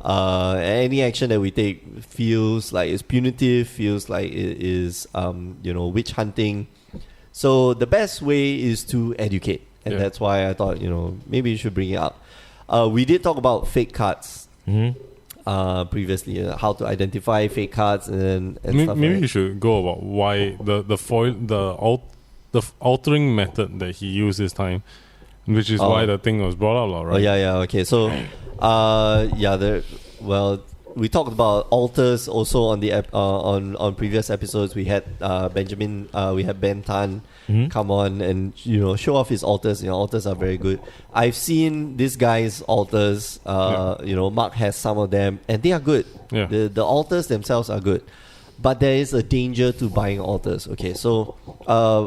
Any action that we take feels like it's punitive, feels like it is witch hunting. So the best way is to educate, and that's why I thought maybe you should bring it up. We did talk about fake cards previously, how to identify fake cards and stuff. Maybe like you should go about why the foil the altering method that he used this time, which is why the thing was brought up, right? Okay. So we talked about alters also on the on previous episodes. We had we had Ben Tan come on and show off his alters. Alters are very good. I've seen this guy's alters. Mark has some of them, and they are good. Yeah. The alters themselves are good. But there is a danger to buying alters. Okay, so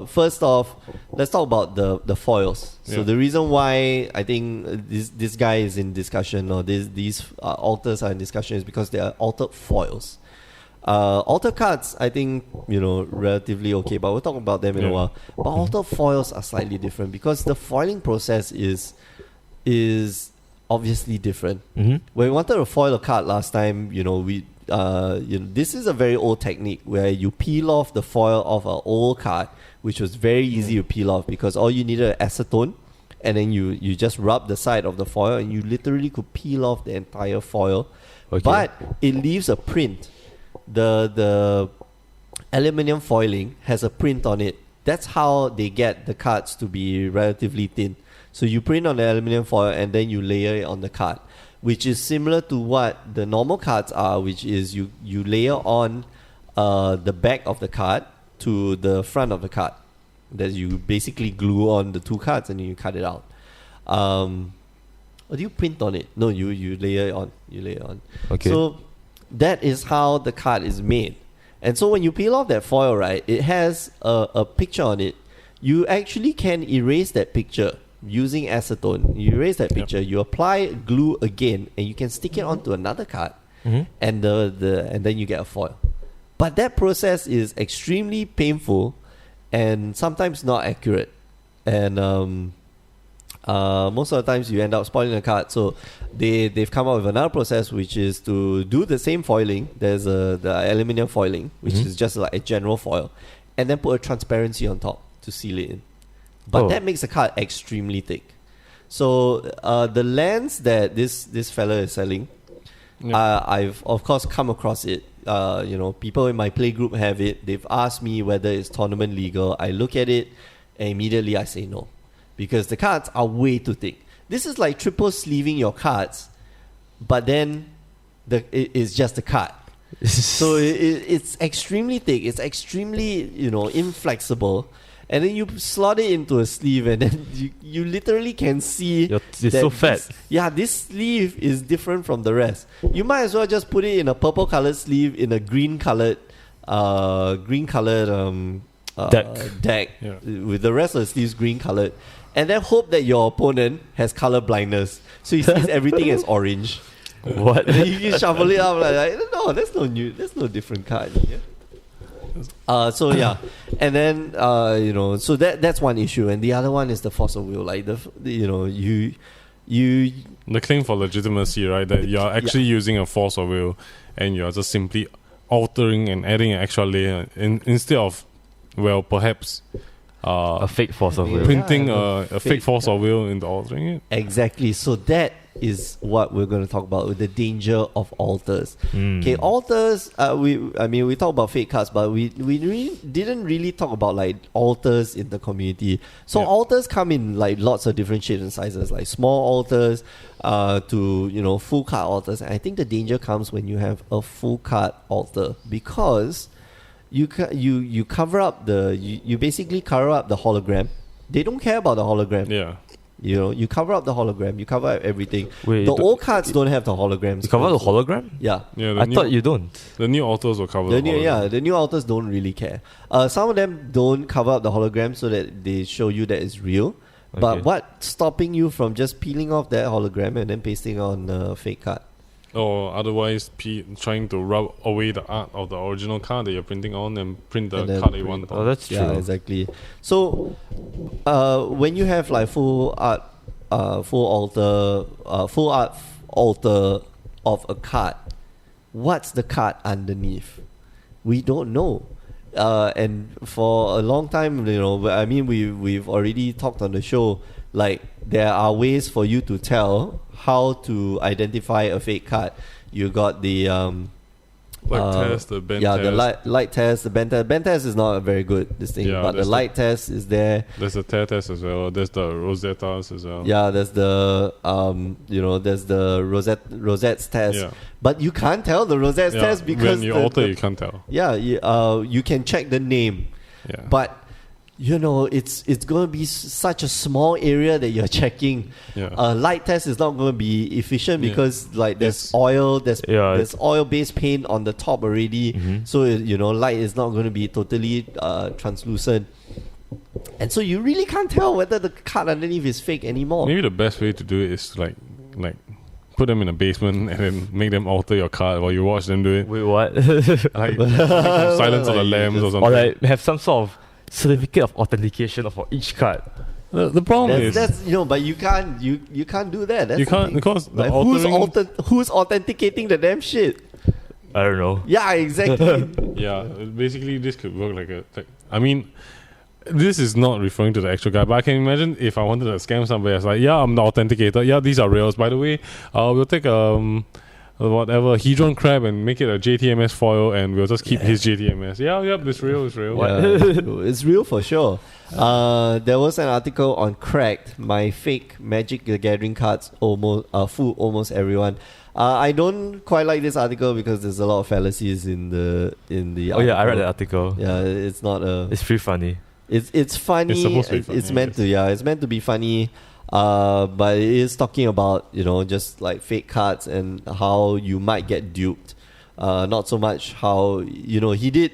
first off, let's talk about the foils. So the reason why I think this guy is in discussion, or these alters are in discussion, is because they are altered foils. Alter cards, I think, relatively okay, but we'll talk about them in a while. But altered foils are slightly different because the foiling process is obviously different. Mm-hmm. When we wanted to foil a card last time, this is a very old technique where you peel off the foil of an old card, which was very easy to peel off because all you needed acetone, and then you just rub the side of the foil, and you literally could peel off the entire foil. Okay. But it leaves a print. The aluminium foiling has a print on it. That's how they get the cards to be relatively thin. So you print on the aluminium foil and then you layer it on the card, which is similar to what the normal cards are, which is you layer on the back of the card to the front of the card. That you basically glue on the two cards and then you cut it out. Or do you print on it? No, you layer it on. You layer it on. Okay. So that is how the card is made. And so when you peel off that foil, right, it has a picture on it. You actually can erase that picture using acetone. You erase that picture, you apply glue again, and you can stick it onto another card, and then you get a foil. But that process is extremely painful and sometimes not accurate. And most of the times you end up spoiling the card. So they've come up with another process, which is to do the same foiling. There's the aluminium foiling, which is just like a general foil, and then put a transparency on top to seal it in. But that makes the card extremely thick. So the lens that this fella is selling, I've of course come across it. People in my play group have it. They've asked me whether it's tournament legal. I look at it and immediately I say no, because the cards are way too thick. This is like triple sleeving your cards, but then it's just a card. So it's extremely thick. It's extremely inflexible. And then you slot it into a sleeve, and then you literally can see it's so fat. This sleeve is different from the rest. You might as well just put it in a purple colored sleeve in a green colored deck with the rest of the sleeves green colored, and then hope that your opponent has color blindness, so he sees everything as orange. What? And then you can shuffle it up like no, there's no different card here. And then so that's one issue, and the other one is the force of will. Like the claim for legitimacy, right? That you're actually using a force of will, and you're just simply altering and adding an extra layer instead of, perhaps a fake force of will, printing a fake force of will into altering it. Exactly. So that is what we're going to talk about with the danger of alters. Okay, alters. We talk about fake cards, but we didn't really talk about like alters in the community. So alters come in like lots of different shapes and sizes, like small alters to full card alters. And I think the danger comes when you have a full card alter, because you cover up you basically cover up the hologram. They don't care about the hologram. Yeah. You cover up the hologram. You cover up everything. Wait, the old cards don't have the holograms. You cover the hologram? Yeah. I thought you don't. The new alters will cover the hologram. The new alters don't really care. Some of them don't cover up the hologram so that they show you that it's real. Okay. But what's stopping you from just peeling off that hologram and then pasting on a fake card? Or otherwise trying to rub away the art of the original card that you're printing on and print the card that you want. Oh, that's true. Yeah, exactly. So when you have like full art alter of a card, what's the card underneath? We don't know. And for a long time, we've already talked on the show, like there are ways for you to tell how to identify a fake card. You got the test, the bend test. The light test, the bend test. Bend test is not a very good thing, but the light test is there. There's the tear test as well. There's the rosettas as well. Yeah, there's the there's the rosettes test. Yeah. But you can't tell the rosettes test because when you alter, you can't tell. Yeah, you can check the name. Yeah. But it's going to be such a small area that you're checking. Light test is not going to be efficient because there's oil-based paint on the top already. So light is not going to be totally translucent, and so you really can't tell whether the card underneath is fake anymore. Maybe the best way to do it is like put them in a basement and then make them alter your card while you watch them do it. Wait, what? Like Silence of the Lambs or something. Or like have some sort of certificate of authentication for each card. The problem is but you can't do that. That's you can't because who's authenticating the damn shit? I don't know. Yeah, exactly. Basically this could work this is not referring to the actual guy, but I can imagine if I wanted to scam somebody, I was like, I'm the authenticator. Yeah, these are reals. By the way, we'll take Hedron crab and make it a JTMS foil, and we'll just keep his JTMS. It's real. It's real for sure. There was an article on Cracked. My fake Magic the Gathering cards fool almost everyone. I don't quite like this article because there's a lot of fallacies in the article. I read the article. Yeah, it's not it's pretty funny. It's funny. It's supposed to be funny. It's meant to. Yeah, it's meant to be funny. But it is talking about just like fake cards and how you might get duped. Not so much how he did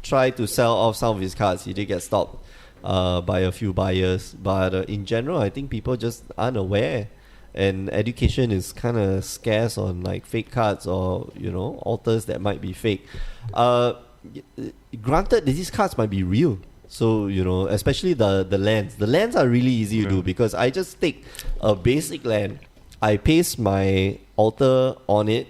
try to sell off some of his cards. He did get stopped by a few buyers, but in general, I think people just aren't aware and education is kind of scarce on like fake cards or alters that might be fake. Granted, these cards might be real. So, especially the lands. The lands are really easy to do because I just take a basic land, I paste my altar on it.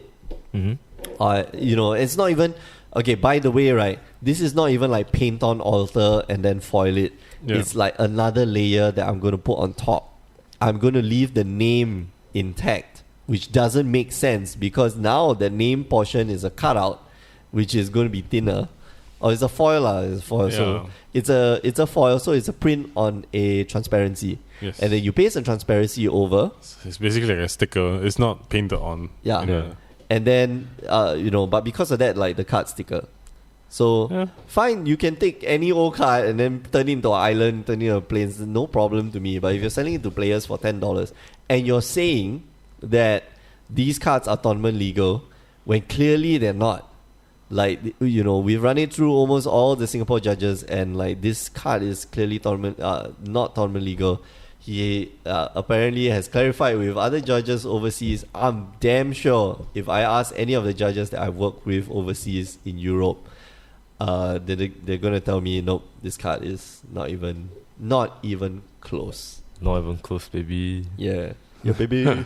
It's not even... Okay, by the way, right, this is not even like paint on altar and then foil it. Yeah. It's like another layer that I'm going to put on top. I'm going to leave the name intact, which doesn't make sense because now the name portion is a cutout, which is going to be thinner. Or it's a foil, it's foil. Yeah. So it's a foil, so it's a print on a transparency. Yes. And then you paste the transparency over. It's basically like a sticker. It's not painted on. Yeah. And then, but because of that, like the card sticker. So, fine, you can take any old card and then turn it into an island, turn it into plains, no problem to me. But if you're selling it to players for $10 and you're saying that these cards are tournament legal, when clearly they're not. Like, we've run it through almost all the Singapore judges, and like this card is clearly not tournament legal. He apparently has clarified with other judges overseas. I'm damn sure if I ask any of the judges that I've worked with overseas in Europe, they're gonna tell me, nope, this card is not even close. Not even close, baby. Yeah, baby.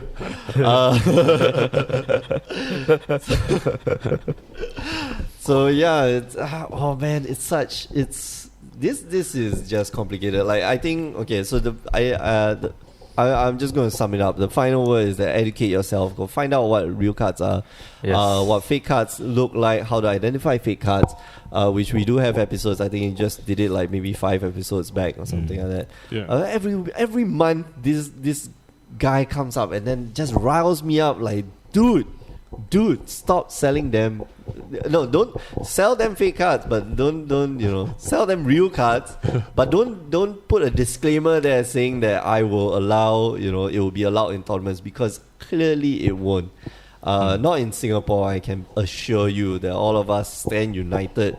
So yeah, it's This is just complicated. Like, I think, okay, so I'm just going to sum it up. The final word is that educate yourself. Go find out what real cards are, what fake cards look like, how to identify fake cards, which we do have episodes. I think you just did it like maybe 5 episodes back or something like that. Yeah. Every month, this guy comes up and then just riles me up like, dude, stop selling them. No, don't sell them fake cards, but don't sell them real cards. But don't put a disclaimer there saying that I will allow, it will be allowed in tournaments, because clearly it won't. Not in Singapore. I can assure you that all of us stand united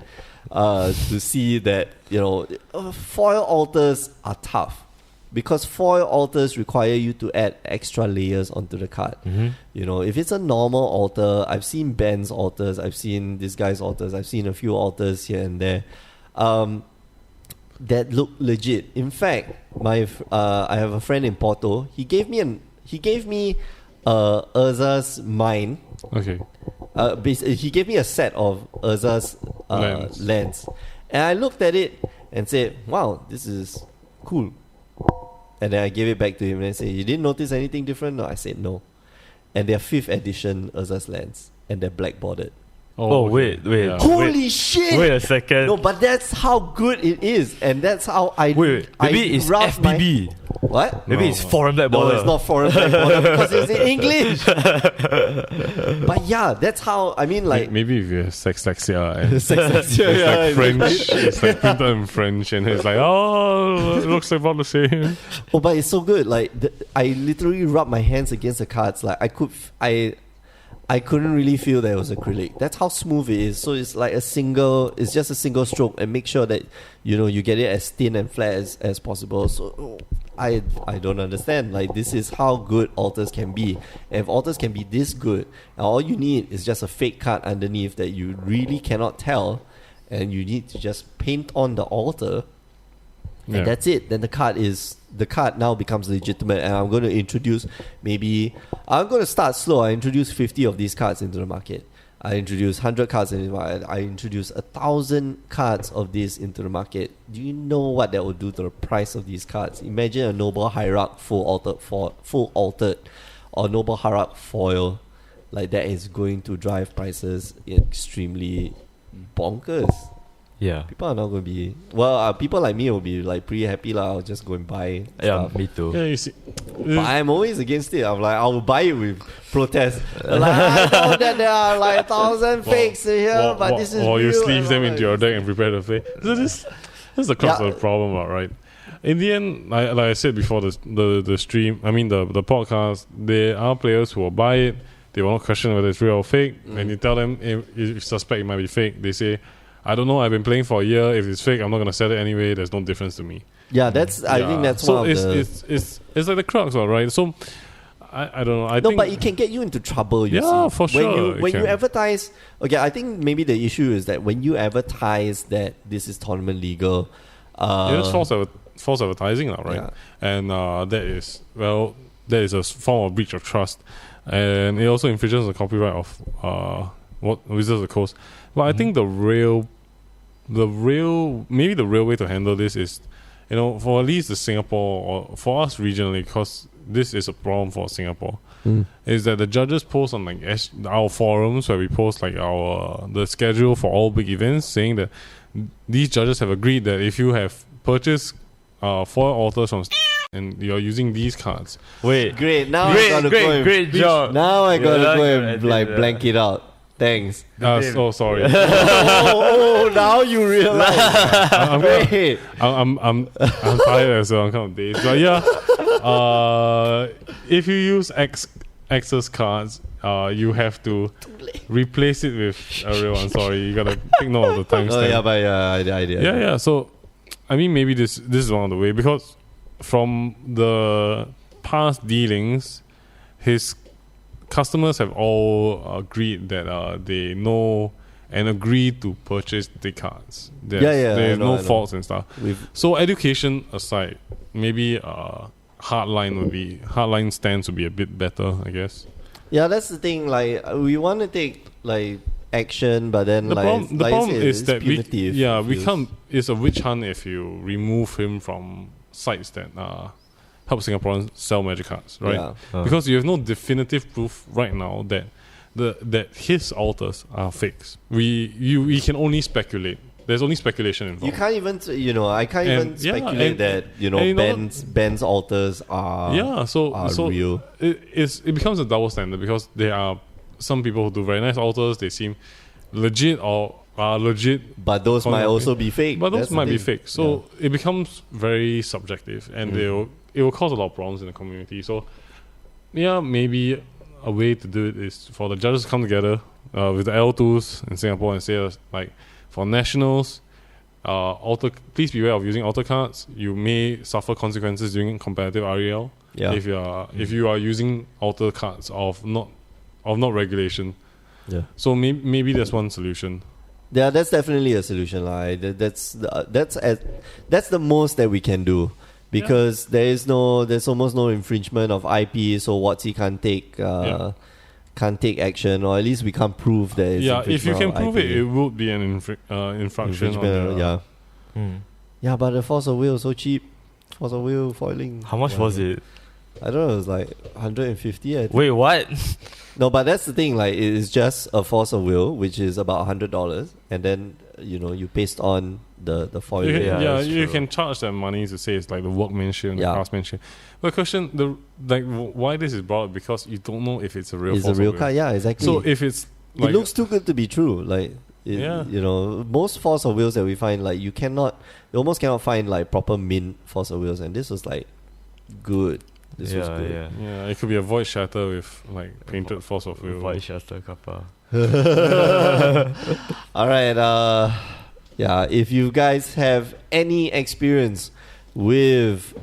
to see that foil altars are tough. Because foil altars require you to add extra layers onto the card. If it's a normal altar, I've seen Ben's altars, I've seen this guy's altars, I've seen a few altars here and there that look legit. In fact, I have a friend in Porto. He gave me Urza's mine. Okay. He gave me a set of Urza's lands, and I looked at it and said, "Wow, this is cool." And then I gave it back to him and I said, "You didn't notice anything different?" No, I said no. And they're 5th edition Urza's lands, and they're black bordered. Wait. Yeah. Holy shit! Wait a second. No, but that's how good it is, and that's how I... Maybe it's FBB. What? Maybe it's foreign black border. No, it's not foreign black border because it's in English. But yeah, that's how... I mean, like... Maybe if you have sexlexia and it's like French. It's like printed in French, and it's like, it looks about the same. Oh, but it's so good. Like, I literally rubbed my hands against the cards. Like, I couldn't really feel that it was acrylic. That's how smooth it is. So it's like it's just a single stroke, and make sure that you get it as thin and flat as possible. So I don't understand. Like, this is how good altars can be. And if altars can be this good, all you need is just a fake card underneath that you really cannot tell, and you need to just paint on the altar, and that's it. Then the card now becomes legitimate, and I'm going to start slow. I introduce 50 of these cards into the market. I introduce 100 cards into the market. I introduce 1,000 cards of this into the market. Do you know what that will do to the price of these cards? Imagine a Noble Hierarch full altered, or Noble Hierarch foil. Like, that is going to drive prices extremely bonkers. Yeah. People are not going to be... Well, people like me will be like pretty happy. I'll just go and buy stuff. Me too. Yeah, you see. But I'm always against it. I'm like, I'll buy it with protest. Like, I know that there are like 1,000 fakes here, but this is or real. You sleeve them into your deck and prepare to play. So this is the crux of the problem, right? In the end, like I said before, the stream, I mean the podcast, there are players who will buy it. They won't question whether it's real or fake. And you tell them if you suspect it might be fake, they say, I don't know, I've been playing for a year. If it's fake, I'm not going to sell it anyway. There's no difference to me. Yeah, I think that's one of it's like the crux, right? So I don't know. I No, think, but it can get you into trouble. You Yeah, see. for sure it When you can. advertise, okay, I think maybe the issue is that when you advertise that this is tournament legal, it's false advertising now, right? Yeah. And that is a form of breach of trust, and it also infringes the copyright of what Wizards of the Coast. But I think the real way to handle this is, for at least the Singapore, or for us regionally, because this is a problem for Singapore, is that the judges post on like our forums where we post like the schedule for all big events, saying that these judges have agreed that if you have purchased foil altars from and you're using these cards, Wait. great. Now I gotta go and Great job. Now I gotta Yeah, go I and did like that. blank it out. Thanks. so sorry. Now you realize. I'm Great. I'm tired as well. I'm kind of dazed. But yeah, if you use Access cards, you have to replace it with a real one. Sorry, you gotta take note of the timestamp. Oh yeah, but I did. Yeah. So, I mean, maybe this is one of the way, because from the past dealings, his customers have all agreed that they know and agree to purchase the cards. There's I know. faults and stuff. We've So education aside, maybe hardline stance would be a bit better, I guess. Yeah, that's the thing. Like, we want to take like action, but then The problem I said, is it's that we punitive. can't. It's a witch hunt if you remove him from sites that help Singaporeans sell magic cards, right? Yeah. Because you have no definitive proof right now that that his altars are fakes. We can only speculate. There's only speculation involved. You can't even, I can't And- even yeah, speculate and- that Ben's altars are so real. it becomes a double standard, because there are some people who do very nice altars. They seem legit or are legit, But those might also be fake. but those That's the might be thing. fake. So it becomes very subjective, and it will cause a lot of problems in the community. So yeah, maybe a way to do it is for the judges to come together with the L2s in Singapore and say, like, for nationals, please beware of using altar cards. You may suffer consequences during competitive REL Yeah. if you are using altar cards of not regulation. Yeah. So maybe that's one solution. Yeah, that's definitely a solution. That's the most that we can do, because there's almost no infringement of IP, so WotC can't take action, or at least we can't prove that it's If you can infringement of prove IP. it would be an infraction. Infringement, Hmm. Yeah, but the Force of Will so cheap. Force of Will foiling. How much was it? I don't know. It was like 150. I think. Wait, what? No, but that's the thing. Like, it is just a Force of Will, which is about $100, and then you paste on the foil. You can, Yeah, that's you true. can charge them money to say it's like the workmanship and the Yeah. craftsmanship. But question, why this is brought up, because you don't know if it's a real. It's a Force of real Will. card. Yeah, exactly. So if it's it looks too good to be true. Like, Yeah. most Force of Wills that we find, like, you almost cannot find like proper mint Force of Wills, and this was like good. This was good. yeah, it could be a void shatter with like painted Force of Will. Void Shutter Kappa. All right. If you guys have any experience with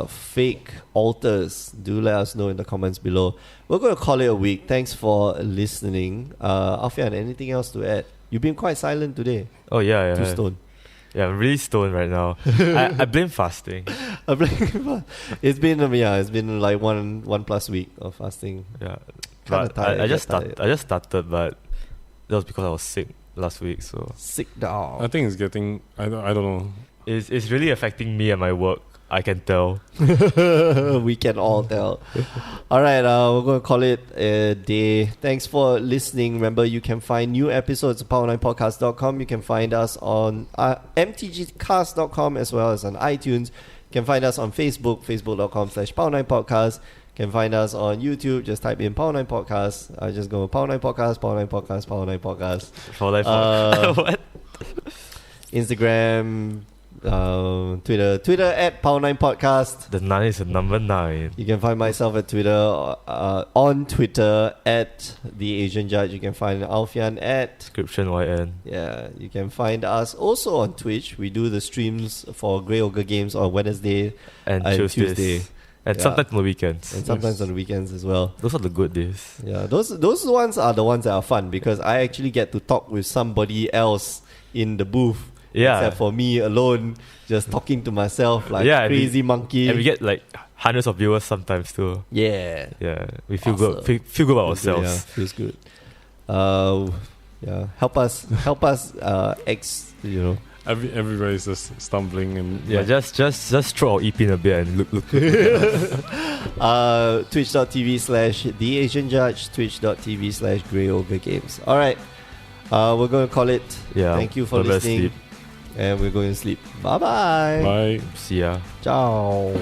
fake altars, do let us know in the comments below. We're going to call it a week. Thanks for listening. Alfian, anything else to add? You've been quite silent today. Oh yeah. Too stoned. Yeah, I'm really stoned right now. I blame fasting. It's been like one plus week of fasting. Yeah, Kinda but tired, I just tired. I just started, but that was because I was sick last week. So Sick I dog. think it's getting. I don't know. it's really affecting me and my work. I can tell. We can all tell. All right, we're going to call it a day. Thanks for listening. Remember, you can find new episodes at power9podcast.com. You can find us on mtgcast.com, as well as on iTunes. You can find us on Facebook, facebook.com/power9podcast. You can find us on YouTube. Just type in Power 9 Podcast. I just go Power 9 Podcast, Power 9 Podcast, Power 9 Podcast. For life. What? Instagram, Twitter at Power 9 Podcast. The 9 is a number 9. You can find myself at Twitter, on Twitter at The Asian Judge. You can find Alfian at, Description YN. you can find us also on Twitch. We do the streams for Grey Ogre Games on Wednesday And and Tuesdays. Tuesday. And Yeah. sometimes on the weekends. And sometimes on the weekends as well. Those are the good days. Yeah, those ones are the ones that are fun because I actually get to talk with somebody else in the booth. Yeah. Except for me alone, just talking to myself like Yeah, crazy monkey. And we get like hundreds of viewers sometimes too. Yeah. Yeah, we feel Awesome. good. Feel good about Feels good, ourselves. yeah, feels good. Yeah, help us, Everybody's just stumbling and Yeah, just throw our EP in a bit and look. Twitch.tv/TheAsianJudge, Twitch.tv/GreyOgreGames. All right, we're going to call it. Yeah. Thank you for go to listening, sleep. and we're going to sleep. Bye bye. bye. See ya. Ciao.